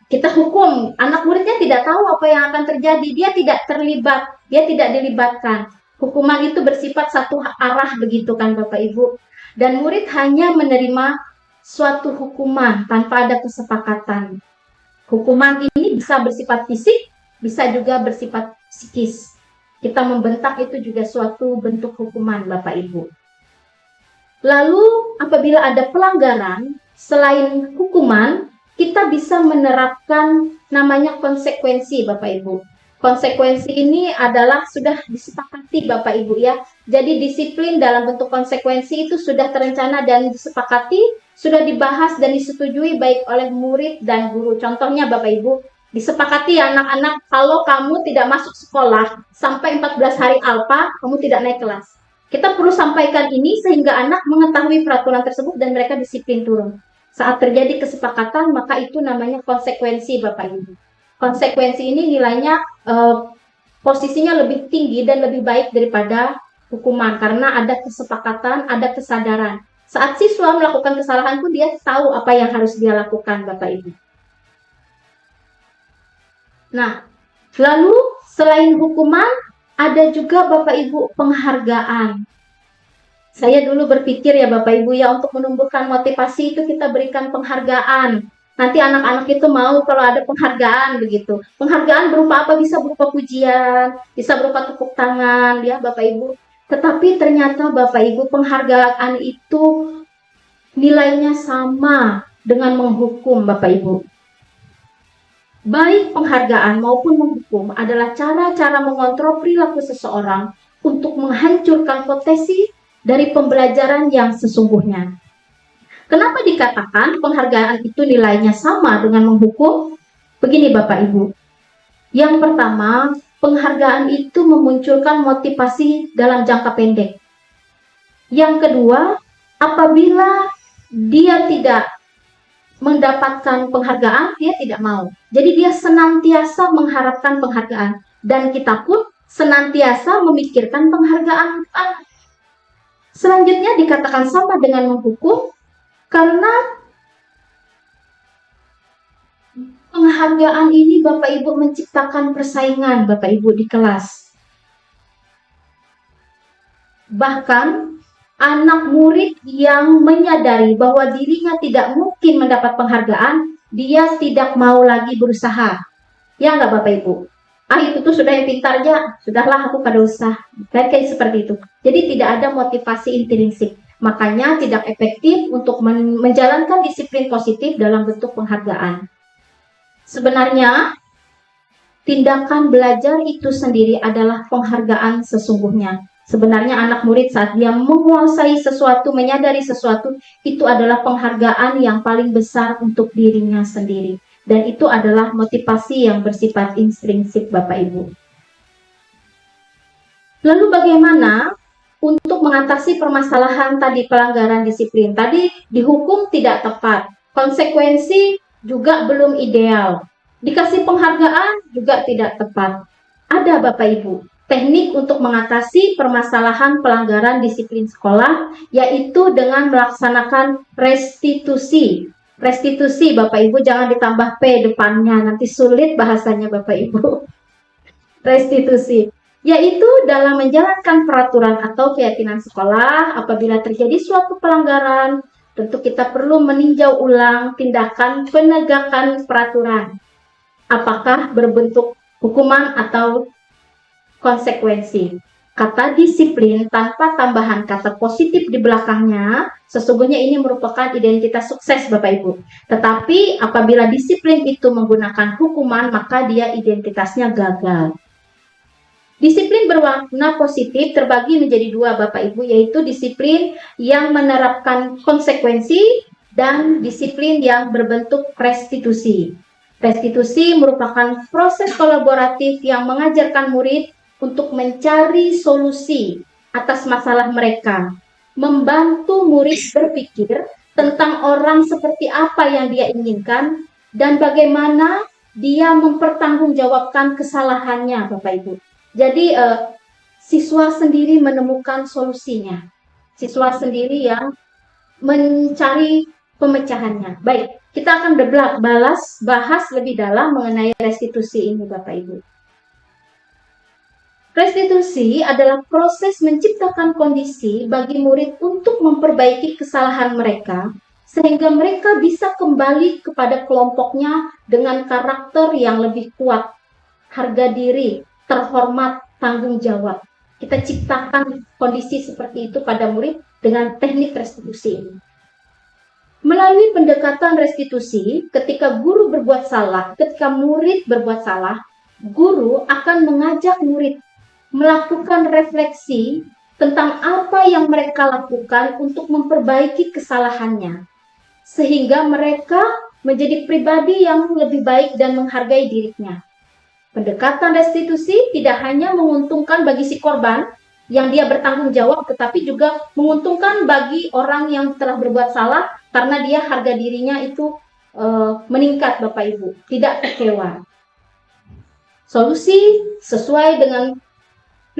A: kita hukum, anak muridnya tidak tahu apa yang akan terjadi, dia tidak terlibat, dia tidak dilibatkan. Hukuman itu bersifat satu arah begitu kan Bapak Ibu. Dan murid hanya menerima suatu hukuman tanpa ada kesepakatan. Hukuman ini bisa bersifat fisik, bisa juga bersifat psikis. Kita membentak itu juga suatu bentuk hukuman Bapak Ibu. Lalu apabila ada pelanggaran, selain hukuman, kita bisa menerapkan namanya konsekuensi Bapak Ibu. Konsekuensi ini adalah sudah disepakati Bapak Ibu ya. Jadi disiplin dalam bentuk konsekuensi itu sudah terencana dan disepakati, sudah dibahas dan disetujui baik oleh murid dan guru. Contohnya Bapak Ibu, disepakati ya anak-anak, kalau kamu tidak masuk sekolah sampai 14 hari alpa, kamu tidak naik kelas. Kita perlu sampaikan ini sehingga anak mengetahui peraturan tersebut dan mereka disiplin turun. Saat terjadi kesepakatan, maka itu namanya konsekuensi Bapak Ibu. Konsekuensi ini nilainya posisinya lebih tinggi dan lebih baik daripada hukuman karena ada kesepakatan, ada kesadaran. Saat siswa melakukan kesalahan pun dia tahu apa yang harus dia lakukan Bapak Ibu. Nah, lalu selain hukuman ada juga Bapak Ibu penghargaan. Saya dulu berpikir ya Bapak Ibu ya, untuk menumbuhkan motivasi itu kita berikan penghargaan. Nanti anak-anak itu mau kalau ada penghargaan begitu. Penghargaan berupa apa? Bisa berupa pujian, bisa berupa tepuk tangan ya Bapak Ibu. Tetapi ternyata Bapak Ibu penghargaan itu nilainya sama dengan menghukum Bapak Ibu. Baik penghargaan maupun menghukum adalah cara-cara mengontrol perilaku seseorang untuk menghancurkan potensi dari pembelajaran yang sesungguhnya. Kenapa dikatakan penghargaan itu nilainya sama dengan menghukum? Begini Bapak Ibu. Yang pertama, penghargaan itu memunculkan motivasi dalam jangka pendek. Yang kedua, apabila dia tidak mendapatkan penghargaan, dia tidak mau. Jadi dia senantiasa mengharapkan penghargaan. Dan kita pun senantiasa memikirkan penghargaan untuk anak. Selanjutnya dikatakan sama dengan menghukum, karena penghargaan ini Bapak Ibu menciptakan persaingan Bapak Ibu di kelas. Bahkan anak murid yang menyadari bahwa dirinya tidak mungkin mendapat penghargaan, dia tidak mau lagi berusaha. Ya nggak Bapak Ibu? Itu tuh sudah yang pintar aja, sudahlah aku pada usaha. Kayak seperti itu. Jadi tidak ada motivasi intrinsik. Makanya tidak efektif untuk menjalankan disiplin positif dalam bentuk penghargaan. Sebenarnya, tindakan belajar itu sendiri adalah penghargaan sesungguhnya. Sebenarnya anak murid saat dia menguasai sesuatu, menyadari sesuatu, itu adalah penghargaan yang paling besar untuk dirinya sendiri. Dan itu adalah motivasi yang bersifat intrinsik Bapak Ibu. Lalu bagaimana untuk mengatasi permasalahan tadi pelanggaran disiplin? Tadi dihukum tidak tepat, konsekuensi juga belum ideal, dikasih penghargaan juga tidak tepat. Ada Bapak Ibu teknik untuk mengatasi permasalahan pelanggaran disiplin sekolah, yaitu dengan melaksanakan restitusi. Restitusi Bapak Ibu, jangan ditambah P depannya, nanti sulit bahasanya Bapak Ibu. Restitusi yaitu dalam menjalankan peraturan atau keyakinan sekolah. Apabila terjadi suatu pelanggaran, tentu kita perlu meninjau ulang tindakan penegakan peraturan, apakah berbentuk hukuman atau konsekuensi. Kata disiplin tanpa tambahan kata positif di belakangnya, sesungguhnya ini merupakan identitas sukses Bapak Ibu. Tetapi apabila disiplin itu menggunakan hukuman, maka dia identitasnya gagal. Disiplin berwarna positif terbagi menjadi dua Bapak Ibu, yaitu disiplin yang menerapkan konsekuensi dan disiplin yang berbentuk restitusi. Restitusi merupakan proses kolaboratif yang mengajarkan murid untuk mencari solusi atas masalah mereka, membantu murid berpikir tentang orang seperti apa yang dia inginkan dan bagaimana dia mempertanggungjawabkan kesalahannya Bapak Ibu. Jadi siswa sendiri menemukan solusinya, siswa sendiri yang mencari pemecahannya. Baik, kita akan bahas lebih dalam mengenai restitusi ini Bapak Ibu. Restitusi adalah proses menciptakan kondisi bagi murid untuk memperbaiki kesalahan mereka, sehingga mereka bisa kembali kepada kelompoknya dengan karakter yang lebih kuat, harga diri, terhormat, tanggung jawab. Kita ciptakan kondisi seperti itu pada murid dengan teknik restitusi ini. Melalui pendekatan restitusi, ketika guru berbuat salah, ketika murid berbuat salah, guru akan mengajak murid melakukan refleksi tentang apa yang mereka lakukan untuk memperbaiki kesalahannya, sehingga mereka menjadi pribadi yang lebih baik dan menghargai dirinya. Pendekatan restitusi tidak hanya menguntungkan bagi si korban yang dia bertanggung jawab, tetapi juga menguntungkan bagi orang yang telah berbuat salah karena dia harga dirinya itu meningkat Bapak Ibu, tidak kecewa. Solusi sesuai dengan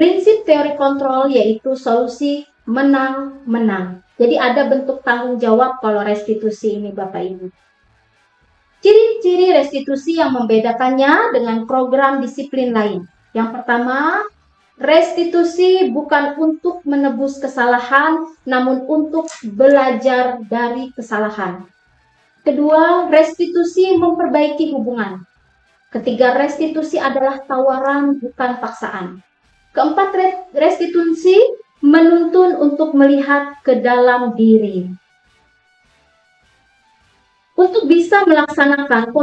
A: prinsip teori kontrol, yaitu solusi menang-menang. Jadi ada bentuk tanggung jawab kalau restitusi ini Bapak Ibu. Ciri-ciri restitusi yang membedakannya dengan program disiplin lain. Yang pertama, restitusi bukan untuk menebus kesalahan, namun untuk belajar dari kesalahan. Kedua, restitusi memperbaiki hubungan. Ketiga, restitusi adalah tawaran bukan paksaan. Keempat, restitusi menuntun untuk melihat ke dalam diri. Untuk bisa melaksanakan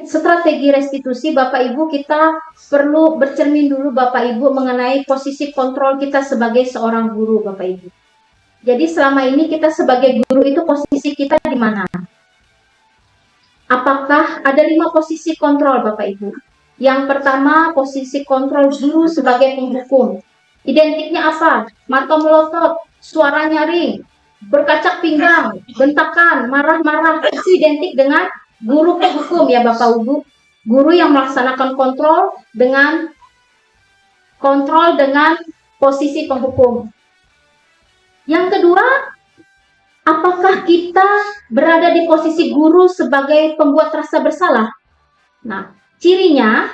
A: strategi restitusi, Bapak Ibu, kita perlu bercermin dulu Bapak Ibu mengenai posisi kontrol kita sebagai seorang guru Bapak Ibu. Jadi selama ini kita sebagai guru itu posisi kita di mana? Apakah ada 5 posisi kontrol Bapak Ibu? Yang pertama, posisi kontrol guru sebagai penghukum. Identiknya apa? Mata melotot, suara nyaring, berkacak pinggang, bentakan, marah-marah. Itu identik dengan guru penghukum ya Bapak Ibu. Guru yang melaksanakan kontrol dengan posisi penghukum. Yang kedua, apakah kita berada di posisi guru sebagai pembuat rasa bersalah? Nah, cirinya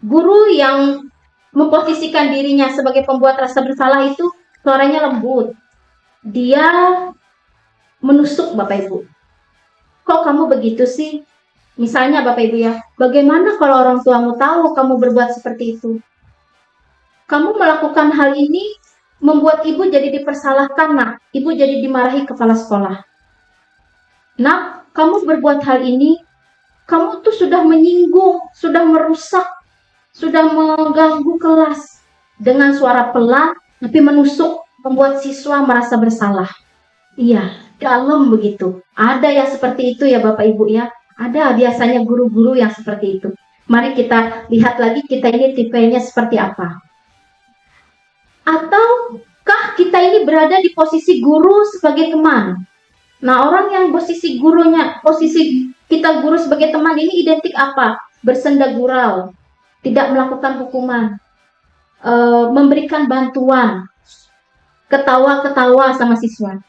A: guru yang memposisikan dirinya sebagai pembuat rasa bersalah itu suaranya lembut. Dia menusuk Bapak Ibu. Kok kamu begitu sih? Misalnya Bapak Ibu ya, bagaimana kalau orang tuamu tahu kamu berbuat seperti itu? Kamu melakukan hal ini membuat ibu jadi dipersalahkan, nak. Ibu jadi dimarahi kepala sekolah. Nak, kamu berbuat hal ini, kamu tuh sudah menyinggung, sudah merusak, sudah mengganggu kelas dengan suara pelan tapi menusuk, membuat siswa merasa bersalah. Iya, dalam begitu. Ada yang seperti itu ya Bapak Ibu ya. Ada biasanya guru-guru yang seperti itu. Mari kita lihat lagi kita ini tipenya seperti apa. Ataukah kita ini berada di posisi guru sebagai teman? Nah, orang yang posisi kita guru sebagai teman ini identik apa? Bersenda gurau, tidak melakukan hukuman, memberikan bantuan, ketawa-ketawa sama siswa.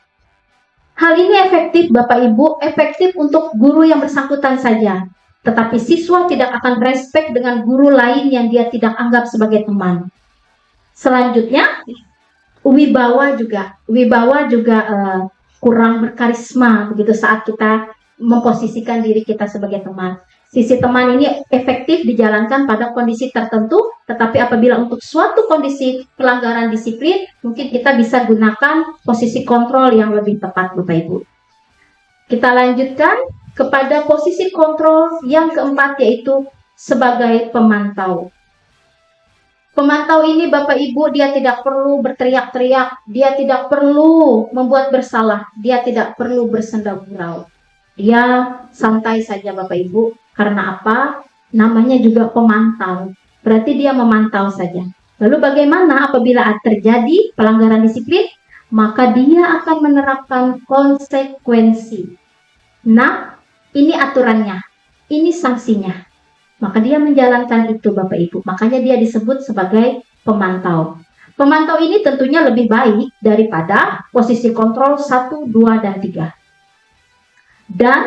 A: Hal ini efektif Bapak Ibu, efektif untuk guru yang bersangkutan saja. Tetapi siswa tidak akan respect dengan guru lain yang dia tidak anggap sebagai teman. Selanjutnya, wibawa juga kurang berkarisma begitu saat kita memposisikan diri kita sebagai teman. Sisi teman ini efektif dijalankan pada kondisi tertentu, tetapi apabila untuk suatu kondisi pelanggaran disiplin, mungkin kita bisa gunakan posisi kontrol yang lebih tepat, Bapak Ibu. Kita lanjutkan kepada posisi kontrol yang keempat, yaitu sebagai pemantau. Pemantau ini Bapak Ibu, dia tidak perlu berteriak-teriak, dia tidak perlu membuat bersalah, dia tidak perlu bersenda gurau. Dia santai saja Bapak Ibu. Karena apa? Namanya juga pemantau. Berarti dia memantau saja. Lalu bagaimana apabila terjadi pelanggaran disiplin? Maka dia akan menerapkan konsekuensi. Nah, ini aturannya, ini sanksinya. Maka dia menjalankan itu Bapak Ibu. Makanya dia disebut sebagai pemantau. Pemantau ini tentunya lebih baik daripada posisi kontrol 1, 2, dan 3. Dan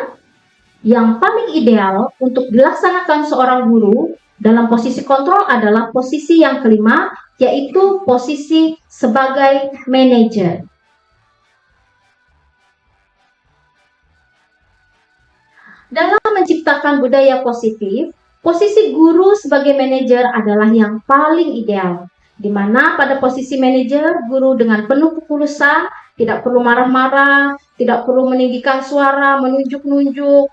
A: yang paling ideal untuk dilaksanakan seorang guru dalam posisi kontrol adalah posisi yang kelima, yaitu posisi sebagai manajer. Dalam menciptakan budaya positif, posisi guru sebagai manajer adalah yang paling ideal, di mana pada posisi manajer, guru dengan penuh ketulusan, tidak perlu marah-marah, tidak perlu meninggikan suara, menunjuk-nunjuk,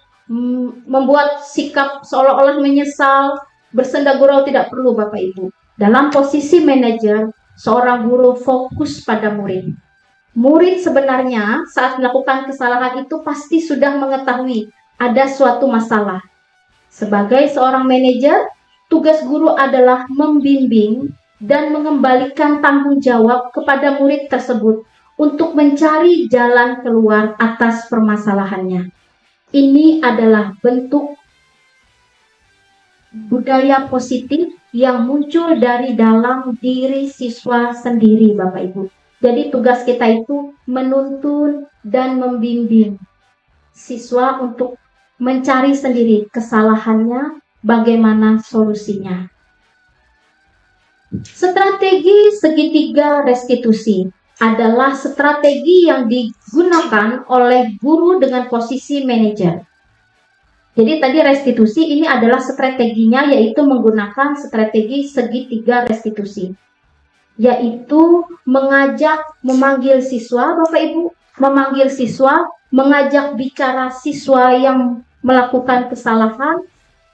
A: membuat sikap seolah-olah menyesal, bersenda gurau tidak perlu Bapak Ibu. Dalam posisi manajer, seorang guru fokus pada murid. Murid sebenarnya saat melakukan kesalahan itu pasti sudah mengetahui ada suatu masalah. Sebagai seorang manajer, tugas guru adalah membimbing dan mengembalikan tanggung jawab kepada murid tersebut untuk mencari jalan keluar atas permasalahannya. Ini adalah bentuk budaya positif yang muncul dari dalam diri siswa sendiri, Bapak Ibu. Jadi tugas kita itu menuntun dan membimbing siswa untuk mencari sendiri kesalahannya, bagaimana solusinya. Strategi segitiga restitusi adalah strategi yang digunakan oleh guru dengan posisi manajer. Jadi tadi restitusi ini adalah strateginya, yaitu menggunakan strategi segitiga restitusi, yaitu memanggil siswa, Bapak Ibu, mengajak bicara siswa yang melakukan kesalahan,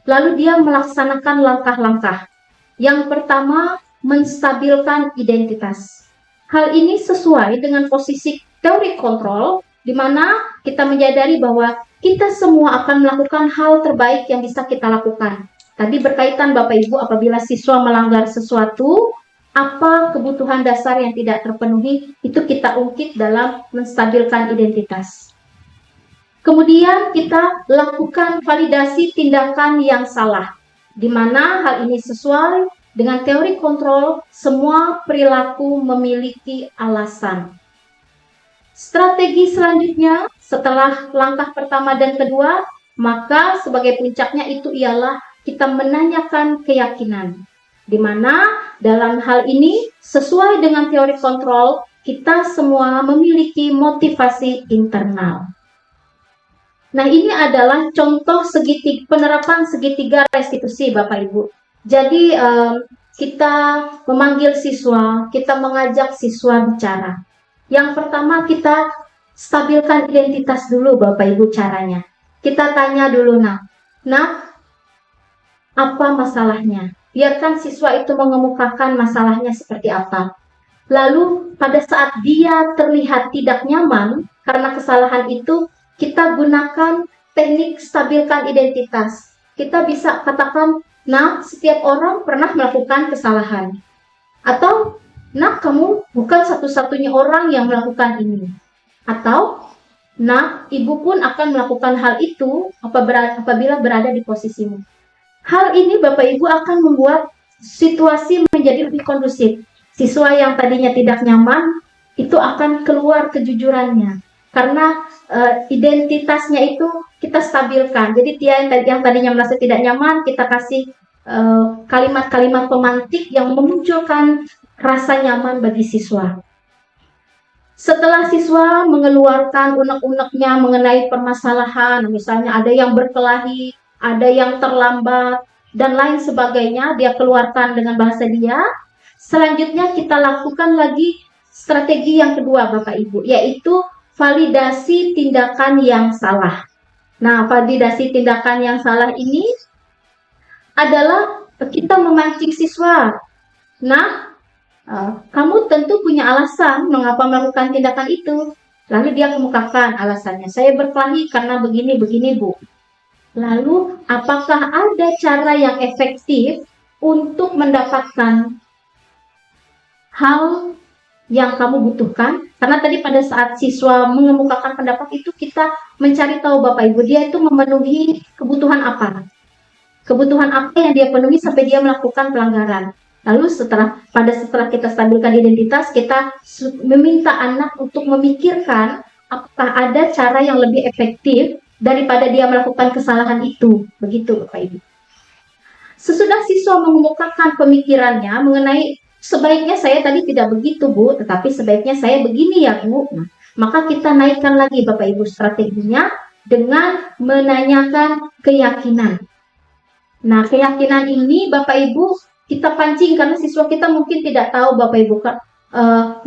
A: lalu dia melaksanakan langkah-langkah. Yang pertama, menstabilkan identitas. Hal ini sesuai dengan posisi teori kontrol, di mana kita menyadari bahwa kita semua akan melakukan hal terbaik yang bisa kita lakukan. Tadi berkaitan Bapak Ibu, apabila siswa melanggar sesuatu, apa kebutuhan dasar yang tidak terpenuhi, itu kita ungkit dalam menstabilkan identitas. Kemudian kita lakukan validasi tindakan yang salah, di mana hal ini sesuai dengan teori kontrol, semua perilaku memiliki alasan. Strategi selanjutnya, setelah langkah pertama dan kedua, maka sebagai puncaknya itu ialah kita menanyakan keyakinan. Di mana dalam hal ini, sesuai dengan teori kontrol, kita semua memiliki motivasi internal. Nah, ini adalah contoh penerapan segitiga restitusi, Bapak Ibu. Jadi, kita memanggil siswa, kita mengajak siswa bicara. Yang pertama, kita stabilkan identitas dulu, Bapak Ibu, caranya. Kita tanya dulu, Nak, apa masalahnya? Biarkan siswa itu mengemukakan masalahnya seperti apa. Lalu, pada saat dia terlihat tidak nyaman karena kesalahan itu, kita gunakan teknik stabilkan identitas. Kita bisa katakan, Nak, setiap orang pernah melakukan kesalahan. Atau, Nak, kamu bukan satu-satunya orang yang melakukan ini. Atau, Nak, ibu pun akan melakukan hal itu apabila berada di posisimu. Hal ini Bapak Ibu akan membuat situasi menjadi lebih kondusif. Siswa yang tadinya tidak nyaman, itu akan keluar kejujurannya. Karena identitasnya itu kita stabilkan. Jadi dia yang tadinya merasa tidak nyaman, kita kasih kalimat-kalimat pemantik yang memunculkan rasa nyaman bagi siswa. Setelah siswa mengeluarkan unek-uneknya mengenai permasalahan, misalnya ada yang berkelahi, ada yang terlambat, dan lain sebagainya, dia keluarkan dengan bahasa dia. Selanjutnya kita lakukan lagi strategi yang kedua, Bapak Ibu, yaitu validasi tindakan yang salah. Nah, validasi tindakan yang salah ini adalah kita memancing siswa. Nah, kamu tentu punya alasan mengapa melakukan tindakan itu. Lalu dia mengemukakan alasannya. Saya berkelahi karena begini, Bu. Lalu, apakah ada cara yang efektif untuk mendapatkan hal yang kamu butuhkan? Karena tadi pada saat siswa mengemukakan pendapat itu, kita mencari tahu Bapak Ibu, dia itu memenuhi kebutuhan apa? Kebutuhan apa yang dia penuhi sampai dia melakukan pelanggaran? Lalu setelah kita stabilkan identitas, kita meminta anak untuk memikirkan apakah ada cara yang lebih efektif daripada dia melakukan kesalahan itu. Begitu Bapak Ibu. Sesudah siswa mengemukakan pemikirannya mengenai sebaiknya saya tadi tidak begitu Bu, tetapi sebaiknya saya begini ya Bu. Nah, maka kita naikkan lagi Bapak Ibu strateginya dengan menanyakan keyakinan. Nah, keyakinan ini Bapak Ibu kita pancing karena siswa kita mungkin tidak tahu Bapak Ibu.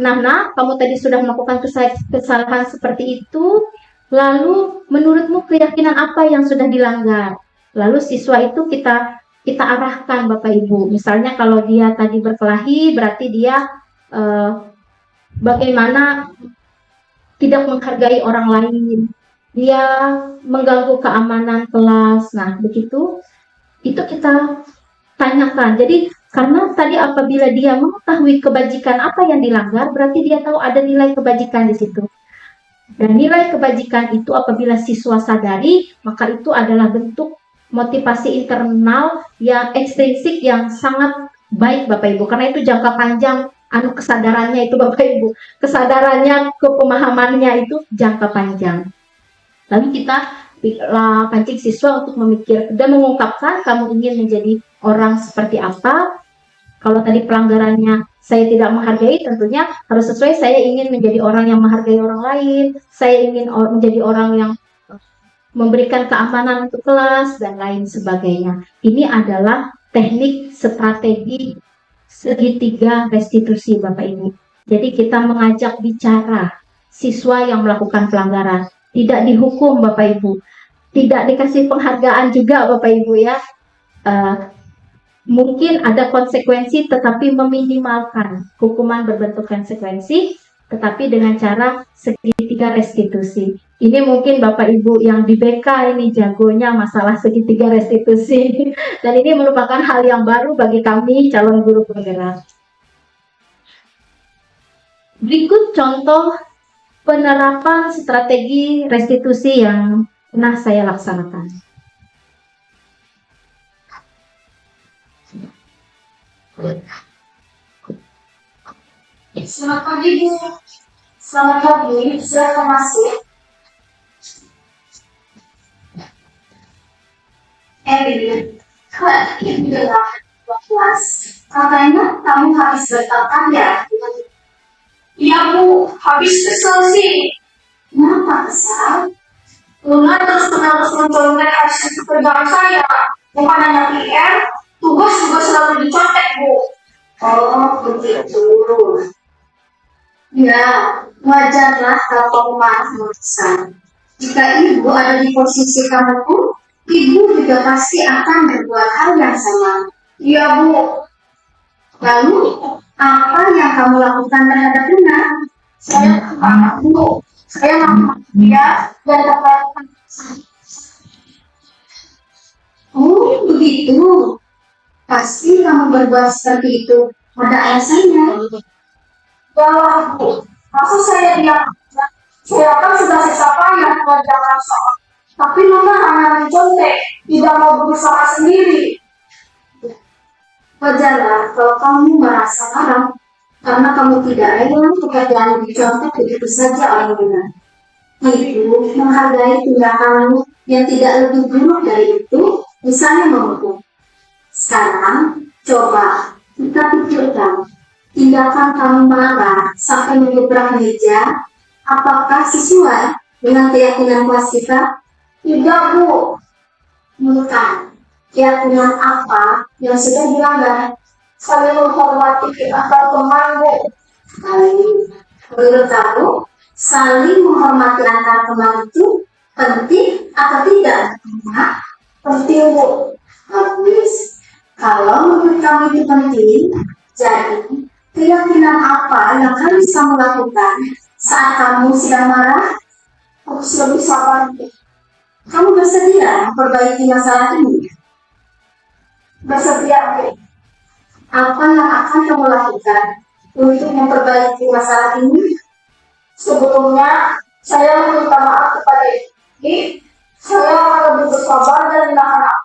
A: Nana, kamu tadi sudah melakukan kesalahan seperti itu, lalu menurutmu keyakinan apa yang sudah dilanggar? Lalu siswa itu kita arahkan Bapak Ibu. Misalnya kalau dia tadi berkelahi, berarti dia bagaimana tidak menghargai orang lain. Dia mengganggu keamanan kelas. Nah, begitu. Itu kita tanyakan. Jadi, karena tadi apabila dia mengetahui kebajikan apa yang dilanggar, berarti dia tahu ada nilai kebajikan di situ. Dan nilai kebajikan itu apabila siswa sadari, maka itu adalah bentuk motivasi internal yang ekstrinsik yang sangat baik Bapak Ibu. Karena itu jangka panjang kesadarannya itu Bapak Ibu. Kesadarannya, kepemahamannya itu jangka panjang. Lalu kita pancing siswa untuk memikir dan mengungkapkan kamu ingin menjadi orang seperti apa. Kalau tadi pelanggarannya saya tidak menghargai, tentunya harus sesuai. Saya ingin menjadi orang yang menghargai orang lain. Saya ingin menjadi orang yang memberikan keamanan untuk kelas dan lain sebagainya. Ini adalah teknik strategi segitiga restitusi Bapak Ibu. Jadi kita mengajak bicara siswa yang melakukan pelanggaran. Tidak dihukum Bapak Ibu, tidak dikasih penghargaan juga Bapak Ibu ya. Mungkin ada konsekuensi tetapi meminimalkan hukuman berbentuk konsekuensi. tetapi dengan cara segitiga restitusi. Ini mungkin Bapak Ibu yang di BK ini jagonya masalah segitiga restitusi. Dan ini merupakan hal yang baru bagi kami calon guru penggerak. Berikut contoh penerapan strategi restitusi yang pernah saya laksanakan.
B: Selamat pagi, Bu. Selamat pagi, silakan masuk. Ini adalah kelas. Katanya kamu habis bertengkar ya? Iya, Bu. Habis kesel sih. Kenapa kesal? Luna terus-menerus mencontek hasil pekerjaan saya. Bukan hanya PR, tugas juga selalu dicontek, Bu. Oh, begitu. Ya, wajarlah kalau kamu marah besar. Jika ibu ada di posisi kamu pun, ibu juga pasti akan berbuat hal yang sama. Iya, Bu. Lalu, apa yang kamu lakukan terhadap Luna? Saya marah, Bu. Saya marah dia dan katakan. Oh, begitu. Pasti kamu berbuat seperti itu. Ada alasannya. Ya, Bu. Masa saya diam? Saya kan sudah susah payah mengerjakan soal. Tapi Nona hanya mencontek, tidak mau berusaha sendiri. Wajarlah kalau kamu merasa marah karena kamu tidak rela pekerjaan dicontek begitu saja oleh Nona. Ibu menghargai tindakanmu yang tidak lebih buruk dari itu, misalnya menghukum. Sekarang, coba kita pikirkan, tindakan kamu marah sampai mengebrak meja, apakah sesuai dengan keyakinan kelas kita? Tidak, Bu. Bukan. Keyakinan apa yang sudah dilanggar? Saling menghormati antar teman, Bu. Menurut kamu, saling menghormati antar teman itu penting atau tidak? Penting, Bu. Bagus. Kalau menurut kamu itu penting, jadi keyakinan apa yang harus kamu lakukan saat kamu sedang marah? Aku sudah bisa bantu. Kamu bersedia memperbaiki masalah ini? Bersedia, Bu. Apa yang akan kamu lakukan untuk memperbaiki masalah ini? Sebelumnya, saya meminta maaf kepada Ibu. Saya akan lebih bersabar dan menahan.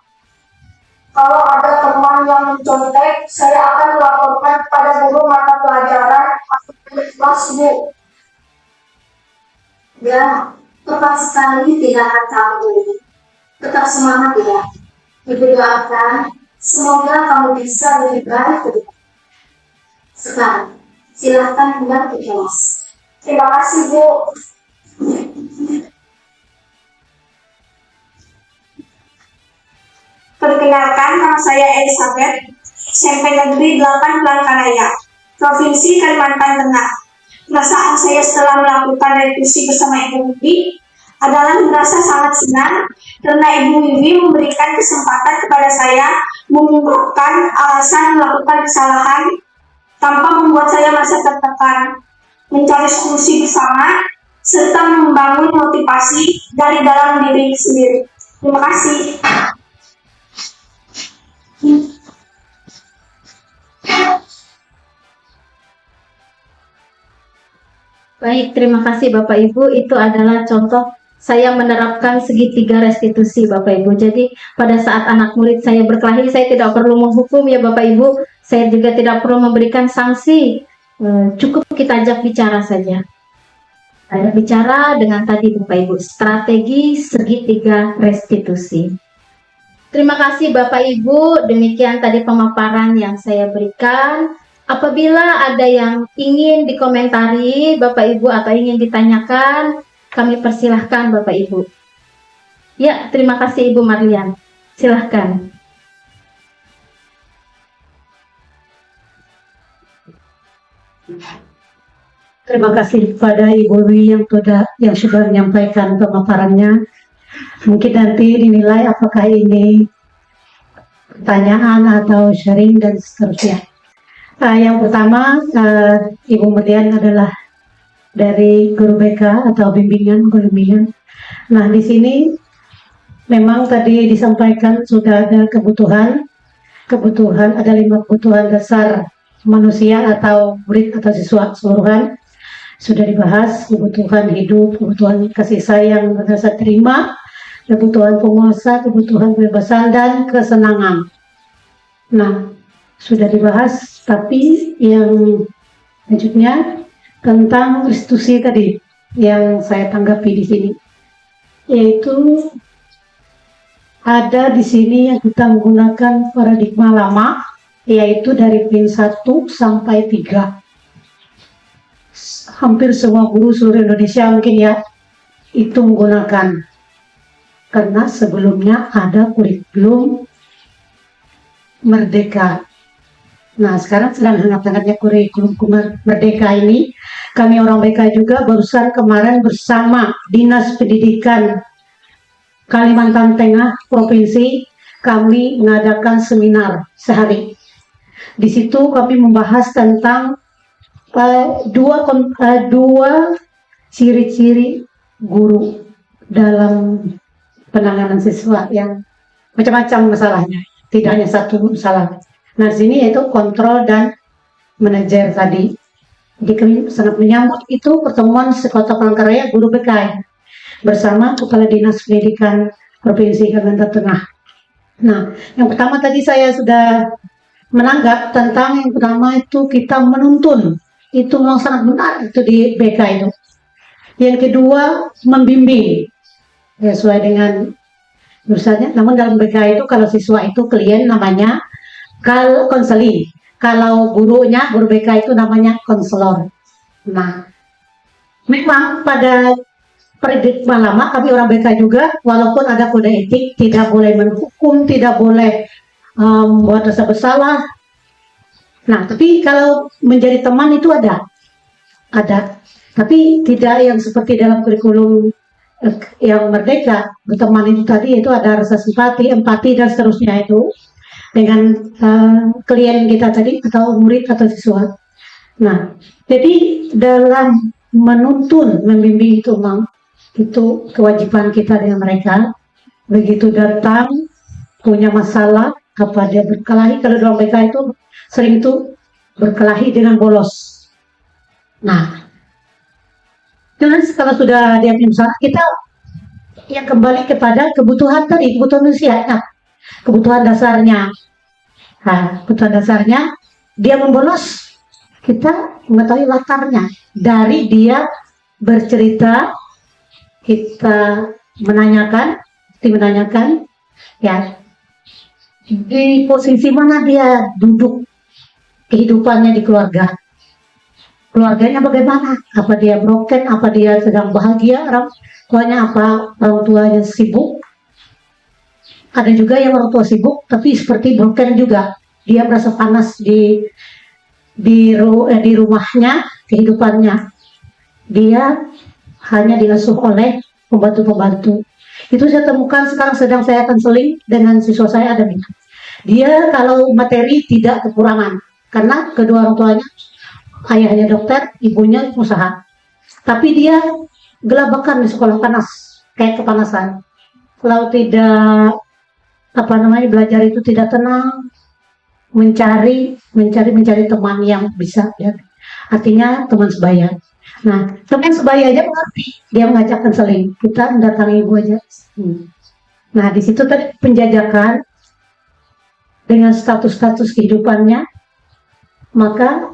B: Kalau ada teman yang mencontek, saya akan melaporkan kepada guru mata pelajaran atau kelas, Bu. Ya, tepat sekali tindakan kamu ini. Tetap semangat ya. Ibu doakan, semoga kamu bisa lebih baik ke depan. Sekarang, silakan kembali ke kelas. Terima kasih, Bu. Perkenalkan, nama saya Elizabeth, SMP Negeri 8 Palangkaraya, Provinsi Kalimantan Tengah. Perasaan saya setelah melakukan revisi bersama Ibu Wiwi adalah merasa sangat senang karena Ibu Wiwi memberikan kesempatan kepada saya mengungkapkan alasan melakukan kesalahan tanpa membuat saya merasa tertekan, mencari solusi bersama, serta membangun motivasi dari dalam diri sendiri. Terima kasih.
A: Baik, terima kasih Bapak Ibu. Itu adalah contoh saya menerapkan segitiga restitusi Bapak Ibu. Jadi pada saat anak murid saya berkelahi, saya tidak perlu menghukum ya Bapak Ibu. Saya juga tidak perlu memberikan sanksi. Cukup kita ajak bicara saja. Ajak bicara dengan tadi Bapak Ibu, strategi segitiga restitusi. Terima kasih Bapak Ibu, demikian tadi pemaparan yang saya berikan. Apabila ada yang ingin dikomentari Bapak Ibu atau ingin ditanyakan, kami persilahkan Bapak Ibu. Ya, terima kasih Ibu Marlian. Silahkan.
C: Terima kasih kepada Ibu Wi yang sudah menyampaikan pemaparannya. Mungkin nanti dinilai apakah ini pertanyaan atau sharing dan seterusnya. Yang pertama, Ibu Marlian adalah dari guru BK atau bimbingan. Nah, di sini memang tadi disampaikan sudah ada kebutuhan ada 5 kebutuhan dasar manusia atau murid atau siswa keseluruhan. Sudah dibahas kebutuhan hidup, kebutuhan kasih sayang dan rasa terima, kebutuhan penguasa, kebutuhan kebebasan dan kesenangan. Nah, sudah dibahas, tapi yang selanjutnya tentang restitusi tadi yang saya tanggapi di sini, yaitu ada di sini yang kita menggunakan paradigma lama, yaitu dari PIN 1 sampai 3. Hampir semua guru seluruh Indonesia mungkin ya itu menggunakan, karena sebelumnya ada kurikulum Merdeka. Nah, sekarang sedang hangat-hangatnya kurikulum Merdeka ini. Kami orang BK juga barusan kemarin bersama Dinas Pendidikan Kalimantan Tengah Provinsi, kami mengadakan seminar sehari. Di situ kami membahas tentang dua ciri-ciri guru dalam penanganan siswa yang macam-macam masalahnya, tidak hanya satu masalah. Nah, di sini yaitu kontrol dan manajer tadi. Jadi kami sangat menyambut itu pertemuan Sekota Palangkaraya Guru BK bersama Kepala Dinas Pendidikan Provinsi Kalimantan Tengah. Nah, yang pertama tadi saya sudah menanggap tentang yang pertama itu kita menuntun. Itu memang sangat benar itu di BK itu. Yang kedua, membimbing. Ya, sesuai dengan jurusannya. Namun dalam BK itu kalau siswa itu klien namanya konseling. Kalau gurunya, guru BK itu namanya konselor. Nah, memang pada paradigma lama kami orang BK juga, walaupun ada kode etik, tidak boleh menghukum, tidak boleh membuat rasa bersalah. Nah, tapi kalau menjadi teman itu ada, tapi tidak yang seperti dalam kurikulum yang Merdeka. Berteman itu tadi itu ada rasa simpati, empati dan seterusnya itu dengan klien kita tadi atau murid atau siswa. Nah, jadi dalam menuntun, membimbing itu memang itu kewajiban kita dengan mereka. Begitu datang punya masalah, apa dia berkelahi, kalau dalam mereka itu sering itu berkelahi dengan bolos. Nah, terus kalau sudah dia punya masalah, kita yang kembali kepada kebutuhan tadi, kebutuhan manusia. Nah, kebutuhan dasarnya. Nah, kebutuhan dasarnya dia membolos, kita mengetahui latarnya dari dia bercerita, kita menanyakan ya di posisi mana dia duduk kehidupannya di keluarganya bagaimana, apa dia broken, apa dia sedang bahagia, orang tuanya apa, orang tuanya sibuk. Ada juga yang orang tua sibuk tapi seperti broken juga, dia merasa panas di rumahnya, kehidupannya dia hanya diasuh oleh pembantu-pembantu. Itu saya temukan sekarang sedang saya konseling dengan siswa saya ada minat. Dia kalau materi tidak kekurangan karena kedua orang tuanya, ayahnya dokter, ibunya usaha. Tapi dia gelabakan di sekolah panas, kayak kepanasan. Kalau tidak belajar itu tidak tenang, mencari teman yang bisa ya. Artinya teman sebaya. Nah, teman sebaya aja mengerti, dia mengajak konseling, kita mendatangi ibu aja. Nah, di situ tadi penjajakan dengan status-status kehidupannya, maka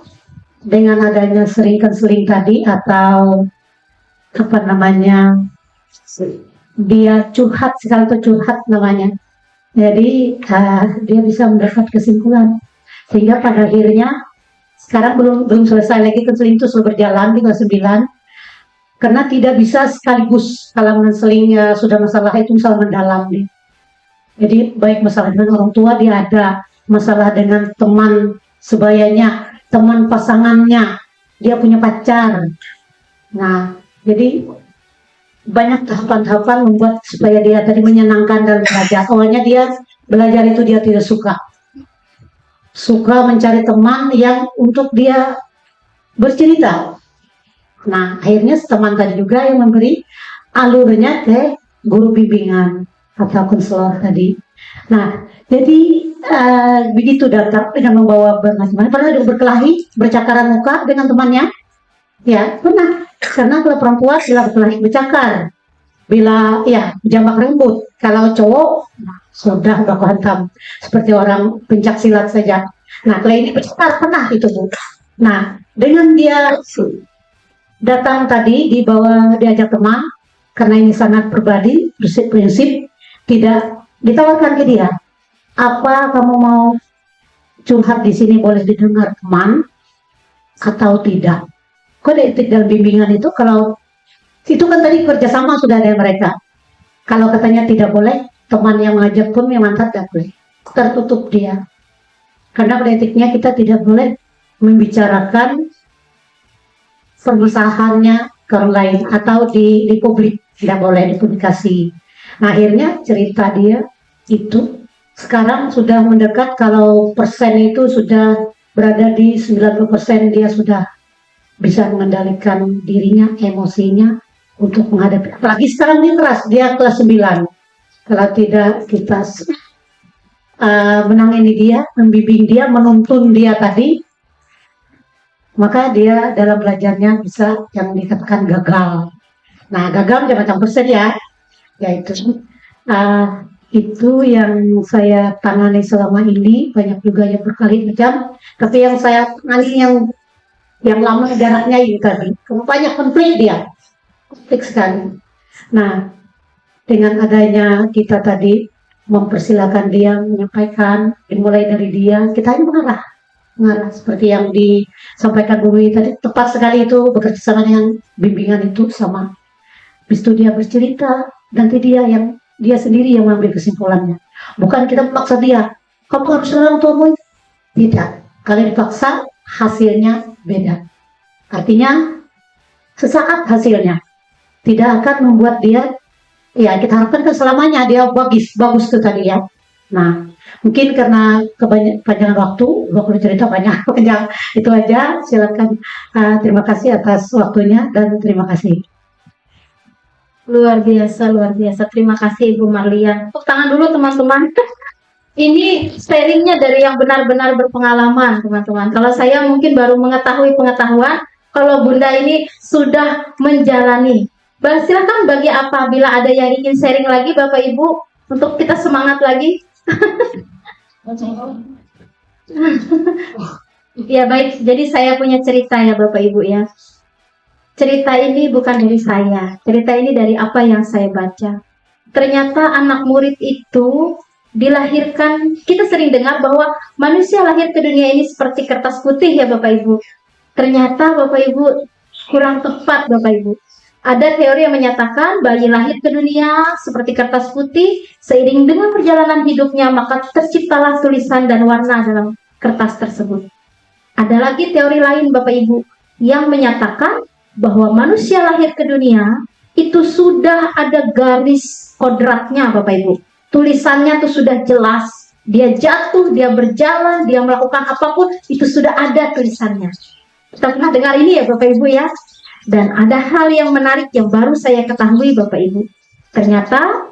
C: dengan adanya sering konseling tadi atau dia curhat sekali itu curhat namanya. Jadi dia bisa mendapat kesimpulan sehingga pada akhirnya sekarang belum selesai lagi konseling itu sudah berjalan di kelas 9 karena tidak bisa sekaligus kalau konseling sudah masalah itu misalnya mendalam nih. Jadi baik masalah dengan orang tua dia ada, masalah dengan teman sebayanya, teman pasangannya, dia punya pacar. Nah, jadi banyak tahapan-tahapan membuat supaya dia tadi menyenangkan dan belajar. Awalnya dia belajar itu dia tidak suka mencari teman yang untuk dia bercerita. Nah, akhirnya teman tadi juga yang memberi alurnya ke guru bimbingan atau konselor tadi. Nah, jadi begitu datang dengan membawa bermacam-macam. Pernah juga berkelahi, bercakaran muka dengan temannya? Ya, pernah. Karena kalau perempuan bila berkelahi bercakar, bila ya jambak rambut. Kalau cowok nah, sudah baku hantam seperti orang pencak silat saja. Nah, kalau ini bercakar pernah itu Bu. Nah, dengan dia datang tadi diajak teman karena ini sangat pribadi, prinsip tidak ditawarkan ke dia. Apa kamu mau curhat di sini boleh didengar teman atau tidak? Kode etik dalam bimbingan itu kalau itu kan tadi kerjasama sudah ada mereka. Kalau katanya tidak boleh, teman yang mengajak pun memang tidak boleh. Tertutup dia. Karena kode etiknya kita tidak boleh membicarakan permasalahannya ke orang lain atau di publik, tidak boleh dipublikasi. Nah, akhirnya cerita dia itu sekarang sudah mendekat kalau persen itu sudah berada di 90% dia sudah bisa mengendalikan dirinya, emosinya untuk menghadapi. Apalagi sekarang dia keras, dia kelas 9. Kalau tidak kita menangani dia, membimbing dia, menuntun dia tadi, maka dia dalam belajarnya bisa yang dikatakan gagal. Nah, gagal macam persen ya, yaitu itu yang saya tangani selama ini. Banyak juga yang berkali macam, tapi yang saya tangani yang lama jaraknya ini tadi, banyak konflik dia, konflik sekali. Nah, dengan adanya kita tadi mempersilahkan dia menyampaikan, dimulai dari dia, kita ini mengarah seperti yang disampaikan Bu Wi tadi, tepat sekali itu bekerja sama dengan bimbingan itu sama. Habis itu dia bercerita, nanti dia sendiri yang mengambil kesimpulannya. Bukan kita memaksa dia, kamu harus orang tuamu. Tidak, kalau dipaksa hasilnya beda. Artinya sesaat hasilnya tidak akan membuat dia, ya kita harapkan keselamanya dia bagus tuh tadi ya. Nah, mungkin karena kepanjangan waktu, waktu cerita banyak panjang, itu aja. Silakan. Terima kasih atas waktunya dan terima kasih.
A: Luar biasa, luar biasa. Terima kasih Ibu Marlian. Tepuk tangan dulu teman-teman. Ini sharingnya dari yang benar-benar berpengalaman, teman-teman. Kalau saya mungkin baru mengetahui pengetahuan, kalau Bunda ini sudah menjalani. Silakan bagi apabila ada yang ingin sharing lagi, Bapak Ibu, untuk kita semangat lagi. Ya baik, jadi saya punya cerita ya Bapak Ibu ya. Cerita ini bukan dari saya, cerita ini dari apa yang saya baca. Ternyata anak murid itu dilahirkan, kita sering dengar bahwa manusia lahir ke dunia ini seperti kertas putih ya Bapak Ibu. Ternyata Bapak Ibu kurang tepat Bapak Ibu. Ada teori yang menyatakan bayi lahir ke dunia seperti kertas putih, seiring dengan perjalanan hidupnya maka terciptalah tulisan dan warna dalam kertas tersebut. Ada lagi teori lain Bapak Ibu yang menyatakan bahwa manusia lahir ke dunia itu sudah ada garis kodratnya Bapak Ibu. Tulisannya itu sudah jelas. Dia jatuh, dia berjalan, dia melakukan apapun, itu sudah ada tulisannya. Kita pernah dengar ini ya Bapak Ibu ya. Dan ada hal yang menarik yang baru saya ketahui Bapak Ibu. Ternyata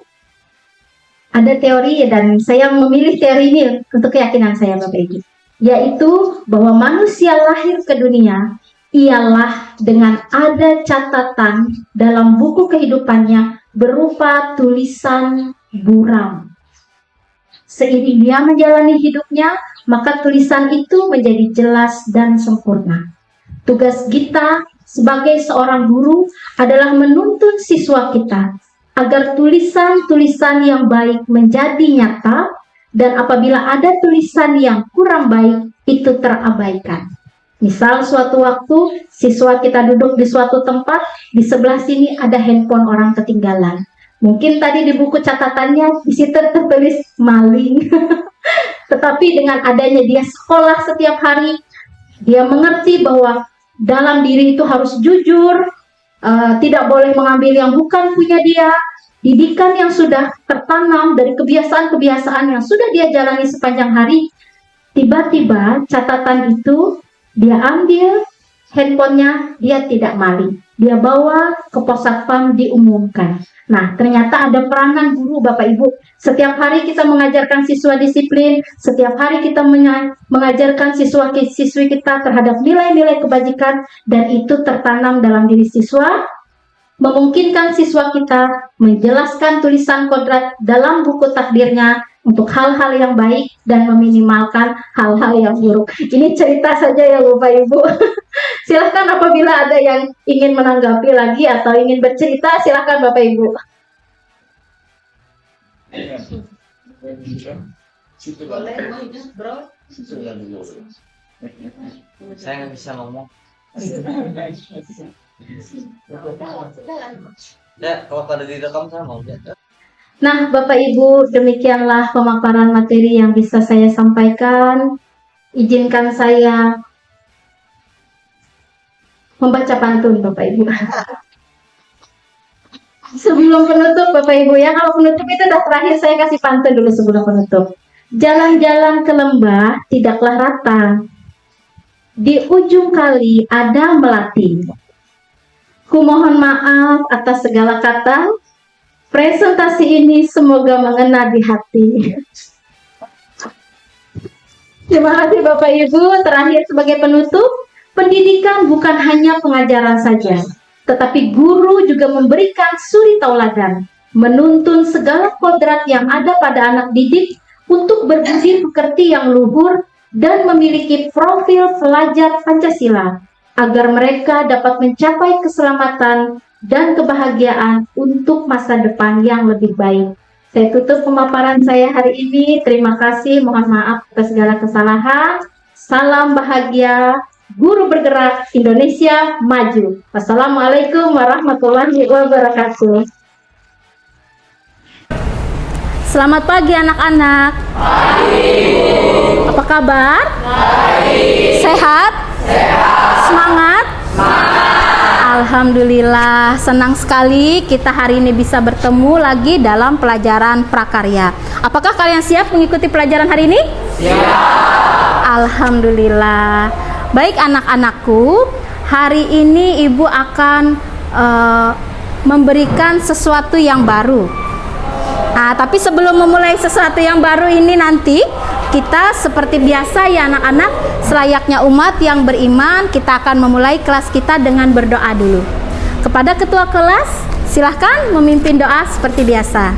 A: ada teori dan saya memilih teori ini untuk keyakinan saya Bapak Ibu. Yaitu bahwa manusia lahir ke dunia ialah dengan ada catatan dalam buku kehidupannya berupa tulisan buram. Seiring dia menjalani hidupnya, maka tulisan itu menjadi jelas dan sempurna. Tugas kita sebagai seorang guru adalah menuntun siswa kita agar tulisan-tulisan yang baik menjadi nyata, dan apabila ada tulisan yang kurang baik, itu terabaikan. Misal suatu waktu siswa kita duduk di suatu tempat, di sebelah sini ada handphone orang ketinggalan. Mungkin tadi di buku catatannya di situ tertulis maling. Tetapi dengan adanya dia sekolah setiap hari, dia mengerti bahwa dalam diri itu harus jujur, tidak boleh mengambil yang bukan punya dia. Didikan yang sudah tertanam dari kebiasaan-kebiasaan yang sudah dia jalani sepanjang hari, tiba-tiba catatan itu dia ambil, handphonenya dia tidak maling. Dia bawa ke pos satpam diumumkan. Nah, ternyata ada peranan guru Bapak Ibu. Setiap hari kita mengajarkan siswa disiplin, setiap hari kita mengajarkan siswa-siswi kita terhadap nilai-nilai kebajikan, dan itu tertanam dalam diri siswa, memungkinkan siswa kita menjelaskan tulisan kodrat dalam buku takdirnya untuk hal-hal yang baik dan meminimalkan hal-hal yang buruk. Ini cerita saja ya Bapak Ibu. Silahkan apabila ada yang ingin menanggapi lagi atau ingin bercerita, silahkan Bapak Ibu.
D: Saya nggak bisa ngomong. Ya, kalau pada direkam saya mau lihat.
A: Nah, Bapak Ibu, demikianlah pemaparan materi yang bisa saya sampaikan. Izinkan saya membaca pantun, Bapak Ibu. Sebelum penutup, Bapak Ibu, ya, kalau penutup itu udah terakhir, saya kasih pantun dulu sebelum penutup. Jalan-jalan ke lembah tidaklah rata, di ujung kali ada melati. Kumohon maaf atas segala kata, presentasi ini semoga mengena di hati. Terima kasih Bapak Ibu. Terakhir sebagai penutup, pendidikan bukan hanya pengajaran saja, tetapi guru juga memberikan suri tauladan, menuntun segala kodrat yang ada pada anak didik untuk berbudi pekerti yang luhur dan memiliki profil pelajar Pancasila, agar mereka dapat mencapai keselamatan dan kebahagiaan untuk masa depan yang lebih baik. Saya tutup pemaparan saya hari ini. Terima kasih, mohon maaf atas segala kesalahan. Salam bahagia, guru bergerak Indonesia maju. Wassalamualaikum warahmatullahi wabarakatuh. Selamat pagi anak-anak. Apa kabar? Sehat? Semangat? Alhamdulillah, senang sekali kita hari ini bisa bertemu lagi dalam pelajaran prakarya. Apakah kalian siap mengikuti pelajaran hari ini? Siap. Alhamdulillah. Baik anak-anakku, hari ini Ibu akan memberikan sesuatu yang baru. Nah, tapi sebelum memulai sesuatu yang baru ini nanti, kita seperti biasa ya anak-anak, selayaknya umat yang beriman, kita akan memulai kelas kita dengan berdoa dulu. Kepada ketua kelas, silahkan memimpin doa seperti biasa.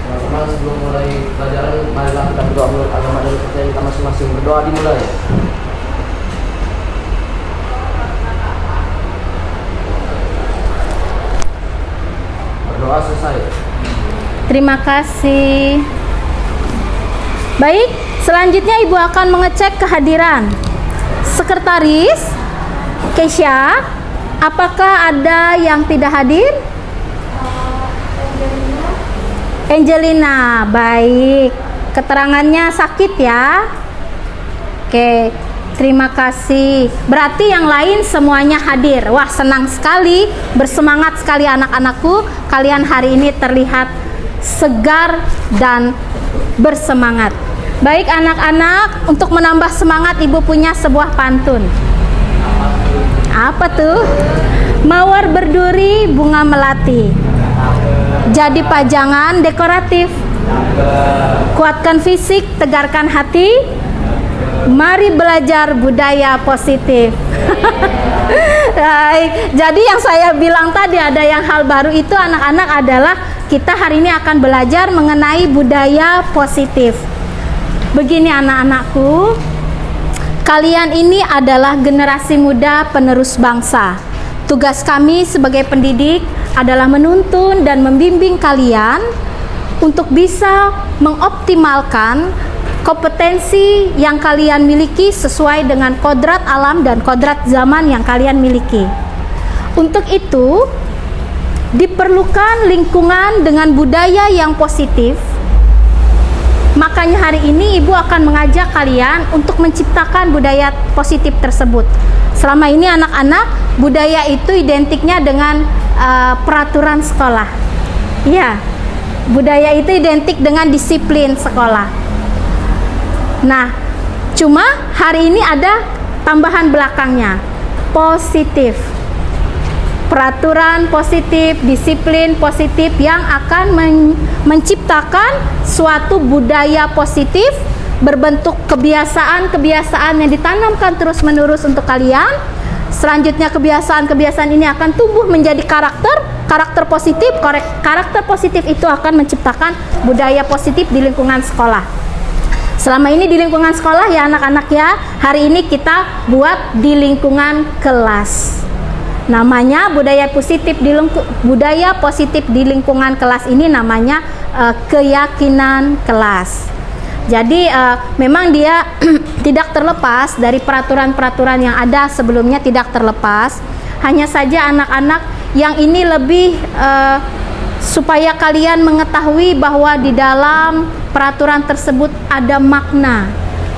D: Teman-teman, sebelum mulai pelajaran, marilah kita berdoa menurut agama dan kepercayaan kita masing-masing. Berdoa dimulai. Berdoa selesai.
A: Terima kasih. Baik, selanjutnya Ibu akan mengecek kehadiran Sekretaris Keisha. Apakah ada yang tidak hadir? Angelina, baik. Keterangannya sakit ya. Oke, terima kasih. Berarti yang lain semuanya hadir. Wah, senang sekali, bersemangat sekali anak-anakku. Kalian hari ini terlihat segar dan bersemangat. Baik anak-anak, untuk menambah semangat Ibu punya sebuah pantun. Apa tuh? Mawar berduri, bunga melati, jadi pajangan dekoratif. Kuatkan fisik, tegarkan hati. Mari belajar budaya positif. Baik, jadi yang saya bilang tadi ada yang hal baru itu anak-anak adalah kita hari ini akan belajar mengenai budaya positif. Begini anak-anakku, kalian ini adalah generasi muda penerus bangsa. Tugas kami sebagai pendidik adalah menuntun dan membimbing kalian untuk bisa mengoptimalkan kompetensi yang kalian miliki sesuai dengan kodrat alam dan kodrat zaman yang kalian miliki. Untuk itu, diperlukan lingkungan dengan budaya yang positif. Makanya hari ini Ibu akan mengajak kalian untuk menciptakan budaya positif tersebut. Selama ini anak-anak, budaya itu identiknya dengan peraturan sekolah. Iya, budaya itu identik dengan disiplin sekolah.
E: Nah, cuma hari ini ada tambahan belakangnya, positif. Peraturan positif, disiplin positif yang akan menciptakan suatu budaya positif berbentuk kebiasaan-kebiasaan yang ditanamkan terus-menerus untuk kalian. Selanjutnya kebiasaan-kebiasaan ini akan tumbuh menjadi karakter positif. Karakter positif itu akan menciptakan budaya positif di lingkungan sekolah. Selama ini di lingkungan sekolah ya anak-anak ya, hari ini kita buat di lingkungan kelas. Namanya budaya positif di lingkungan kelas ini namanya keyakinan kelas. Jadi memang dia tidak terlepas dari peraturan-peraturan yang ada sebelumnya, tidak terlepas. Hanya saja anak-anak yang ini lebih supaya kalian mengetahui bahwa di dalam peraturan tersebut ada makna,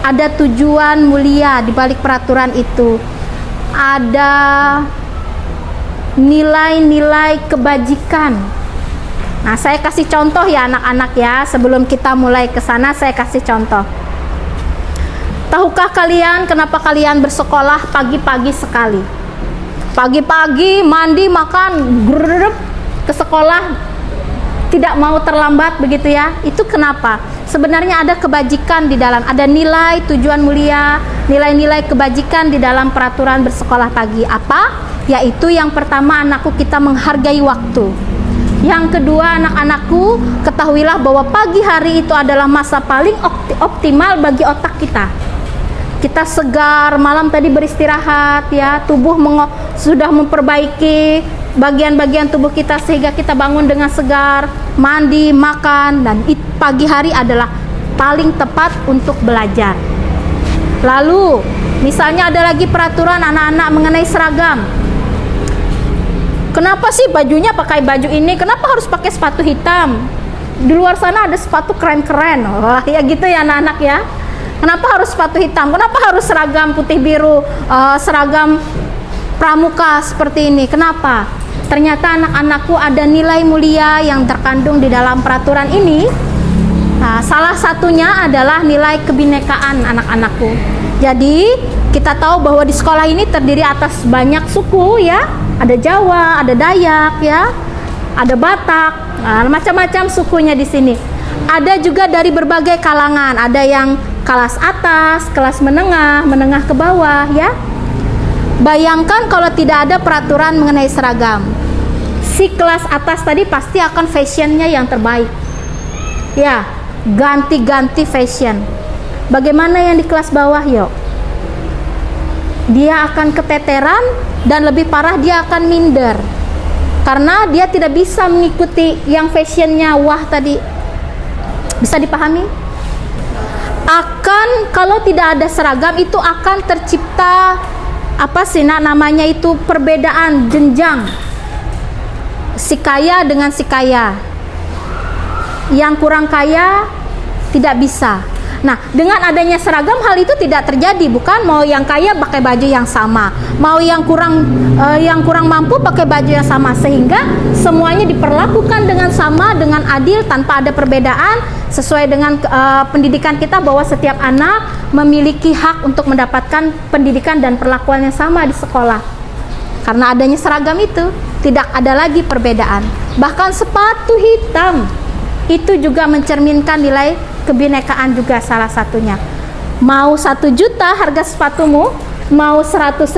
E: ada tujuan mulia di balik peraturan itu, ada nilai-nilai kebajikan. Nah, saya kasih contoh ya anak-anak ya, sebelum kita mulai ke sana saya kasih contoh. Tahukah kalian kenapa kalian bersekolah pagi-pagi sekali? Pagi-pagi mandi, makan, ke sekolah, tidak mau terlambat begitu ya. Itu kenapa? Sebenarnya ada kebajikan di dalam, ada nilai tujuan mulia, nilai-nilai kebajikan di dalam peraturan bersekolah pagi. Apa? Yaitu yang pertama, anakku, kita menghargai waktu. Yang kedua, anak-anakku, ketahuilah bahwa pagi hari itu adalah masa paling optimal bagi otak kita. Kita segar, malam tadi beristirahat ya, tubuh sudah memperbaiki bagian-bagian tubuh kita sehingga kita bangun dengan segar, mandi, makan, dan pagi hari adalah paling tepat untuk belajar. Lalu, misalnya ada lagi peraturan anak-anak mengenai seragam. Kenapa sih bajunya pakai baju ini? Kenapa harus pakai sepatu hitam? Di luar sana ada sepatu keren-keren. Wah, ya gitu ya anak-anak ya. Kenapa harus sepatu hitam? Kenapa harus seragam putih biru, seragam pramuka seperti ini? Kenapa? Ternyata anak-anakku ada nilai mulia yang terkandung di dalam peraturan ini. Nah, salah satunya adalah nilai kebinekaan anak-anakku. Jadi kita tahu bahwa di sekolah ini terdiri atas banyak suku ya. Ada Jawa, ada Dayak ya, ada Batak, macam-macam sukunya di sini. Ada juga dari berbagai kalangan, ada yang kelas atas, kelas menengah, menengah ke bawah ya. Bayangkan kalau tidak ada peraturan mengenai seragam. Si kelas atas tadi pasti akan fashionnya yang terbaik. Ya, ganti-ganti fashion. Bagaimana yang di kelas bawah, yuk? Dia akan keteteran dan lebih parah dia akan minder. Karena dia tidak bisa mengikuti yang fashionnya wah tadi. Bisa dipahami? Akan kalau tidak ada seragam itu akan tercipta apa sih namanya itu perbedaan jenjang. Si kaya dengan si kaya. Yang kurang kaya tidak bisa. Nah, dengan adanya seragam hal itu tidak terjadi, bukan? Mau yang kaya pakai baju yang sama, mau yang kurang mampu pakai baju yang sama, sehingga semuanya diperlakukan dengan sama, dengan adil, tanpa ada perbedaan, sesuai dengan pendidikan kita bahwa setiap anak memiliki hak untuk mendapatkan pendidikan dan perlakuan yang sama di sekolah. Karena adanya seragam itu, tidak ada lagi perbedaan. Bahkan sepatu hitam itu juga mencerminkan nilai kebinekaan juga salah satunya. Mau 1 juta harga sepatumu, mau 100.000,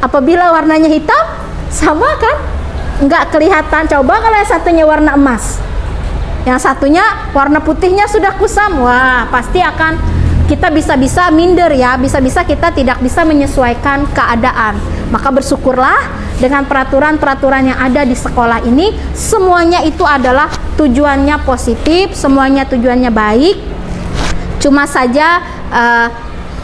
E: apabila warnanya hitam, sama kan? Enggak kelihatan. Coba kalau yang satunya warna emas, yang satunya warna putihnya sudah kusam, wah pasti akan kita bisa-bisa minder ya, bisa-bisa kita tidak bisa menyesuaikan keadaan. Maka bersyukurlah dengan peraturan-peraturan yang ada di sekolah ini, semuanya itu adalah tujuannya positif, semuanya tujuannya baik. Cuma saja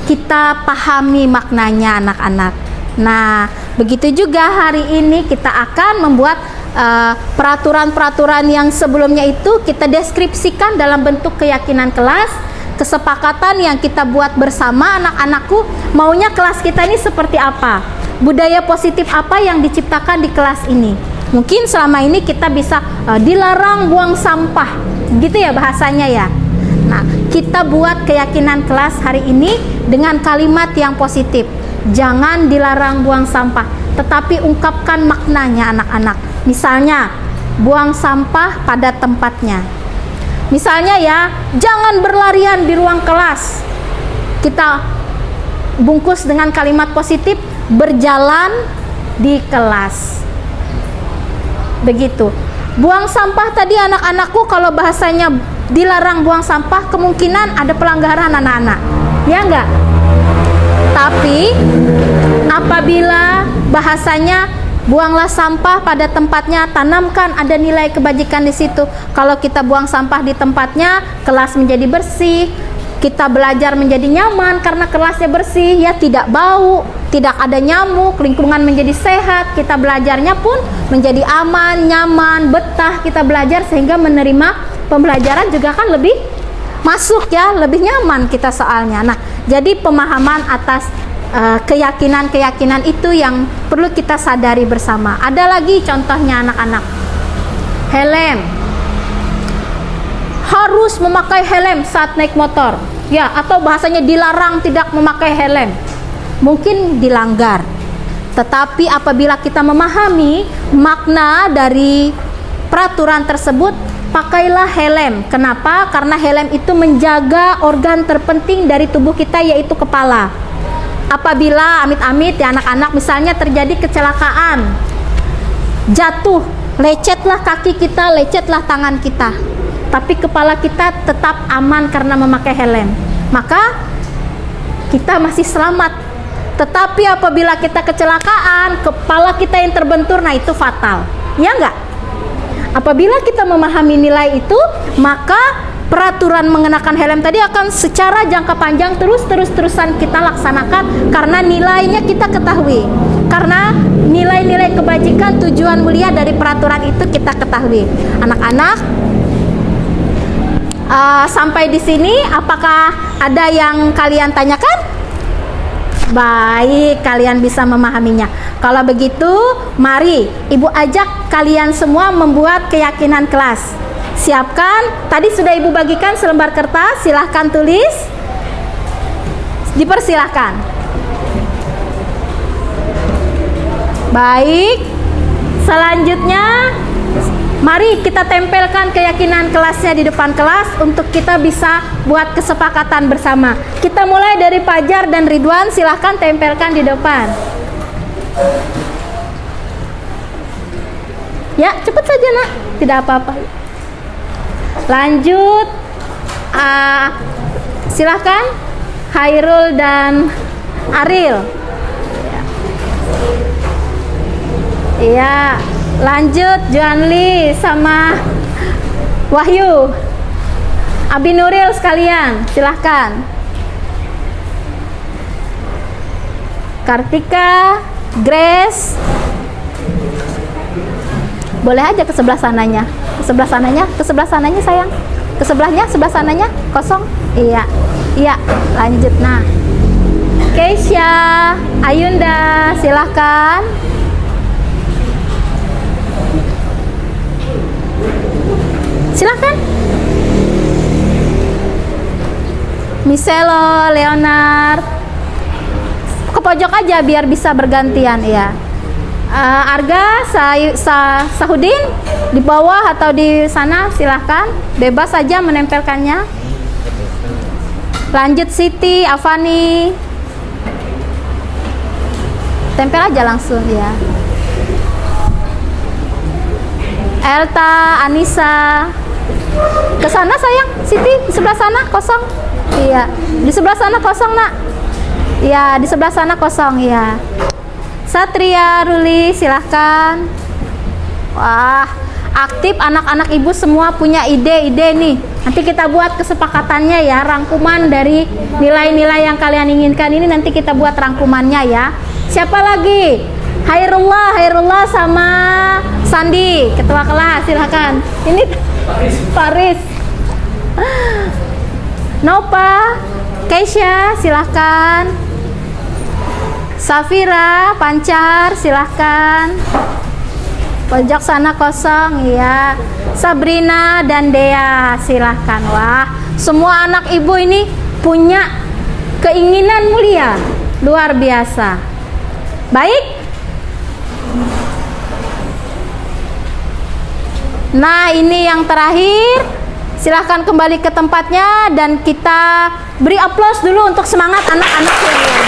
E: kita pahami maknanya anak-anak. Nah, begitu juga hari ini kita akan membuat peraturan-peraturan yang sebelumnya itu kita deskripsikan dalam bentuk keyakinan kelas, kesepakatan yang kita buat bersama anak-anakku, maunya kelas kita ini seperti apa, budaya positif apa yang diciptakan di kelas ini. Mungkin selama ini kita bisa dilarang buang sampah, gitu ya bahasanya ya. Nah, kita buat keyakinan kelas hari ini dengan kalimat yang positif. Jangan dilarang buang sampah, tetapi ungkapkan maknanya anak-anak. Misalnya, buang sampah pada tempatnya. Misalnya ya, jangan berlarian di ruang kelas. Kita bungkus dengan kalimat positif, berjalan di kelas. Begitu. Buang sampah tadi anak-anakku, kalau bahasanya dilarang buang sampah, kemungkinan ada pelanggaran anak-anak. Ya enggak? Tapi apabila bahasanya buanglah sampah pada tempatnya, tanamkan ada nilai kebajikan di situ. Kalau kita buang sampah di tempatnya, kelas menjadi bersih, kita belajar menjadi nyaman karena kelasnya bersih, ya tidak bau, tidak ada nyamuk, lingkungan menjadi sehat, kita belajarnya pun menjadi aman, nyaman, betah kita belajar, sehingga menerima pembelajaran juga kan lebih masuk ya, lebih nyaman kita soalnya. Nah, jadi pemahaman atas keyakinan-keyakinan itu yang perlu kita sadari bersama. Ada lagi contohnya anak-anak, helm. Harus memakai helm saat naik motor, ya, atau bahasanya dilarang tidak memakai helm. Mungkin dilanggar, tetapi apabila kita memahami makna dari peraturan tersebut, pakailah helm. Kenapa? Karena helm itu menjaga organ terpenting dari tubuh kita, yaitu kepala. Apabila amit-amit ya anak-anak, misalnya terjadi kecelakaan, jatuh, lecetlah kaki kita, lecetlah tangan kita, tapi kepala kita tetap aman karena memakai helm, maka kita masih selamat. Tetapi apabila kita kecelakaan, kepala kita yang terbentur, nah itu fatal, ya enggak? Apabila kita memahami nilai itu, maka peraturan mengenakan helm tadi akan secara jangka panjang terus-terusan kita laksanakan, karena nilainya kita ketahui, karena nilai-nilai kebajikan, tujuan mulia dari peraturan itu kita ketahui. Anak-anak, sampai di sini apakah ada yang kalian tanyakan? Baik, kalian bisa memahaminya. Kalau begitu, mari Ibu ajak kalian semua membuat keyakinan kelas. Siapkan, tadi sudah Ibu bagikan selembar kertas, silahkan tulis. Dipersilahkan. Baik, selanjutnya mari kita tempelkan keyakinan kelasnya di depan kelas untuk kita bisa buat kesepakatan bersama. Kita mulai dari Fajar dan Ridwan, silahkan tempelkan di depan. Ya, cepat saja nak, tidak apa-apa. Lanjut, silahkan Hairul dan Aril. Iya, lanjut Juanli sama Wahyu. Abi Nuril sekalian, silahkan. Kartika, Grace, boleh aja ke sebelah sananya, ke sebelah sananya, ke sebelah sananya sayang, ke sebelahnya, sebelah sananya kosong. Iya, iya, lanjut. Nah, Keisha, Ayunda, silahkan. Silahkan. Miselo, Leonard, ke pojok aja biar bisa bergantian ya. Arga, Sahudin di bawah atau di sana, silahkan, bebas saja menempelkannya. Lanjut Siti, Avani, tempel aja langsung ya. Elta, Anissa, ke sana sayang. Siti di sebelah sana kosong. Iya, di sebelah sana kosong nak. Iya, di sebelah sana kosong ya. Satria, Ruli, silahkan. Wah, aktif anak-anak ibu semua punya ide-ide nih. Nanti kita buat kesepakatannya ya, rangkuman dari nilai-nilai yang kalian inginkan ini nanti kita buat rangkumannya ya. Siapa lagi? Hairullah sama Sandi, ketua kelas, silahkan. Ini Faris, Nova, Keisha, silahkan. Safira, Pancar, silahkan. Pojok sana kosong ya. Sabrina dan Dea, silahkan. Wah, semua anak ibu ini punya keinginan mulia, luar biasa. Baik. Nah, ini yang terakhir. Silahkan kembali ke tempatnya dan kita beri aplaus dulu untuk semangat anak-anak yang lain.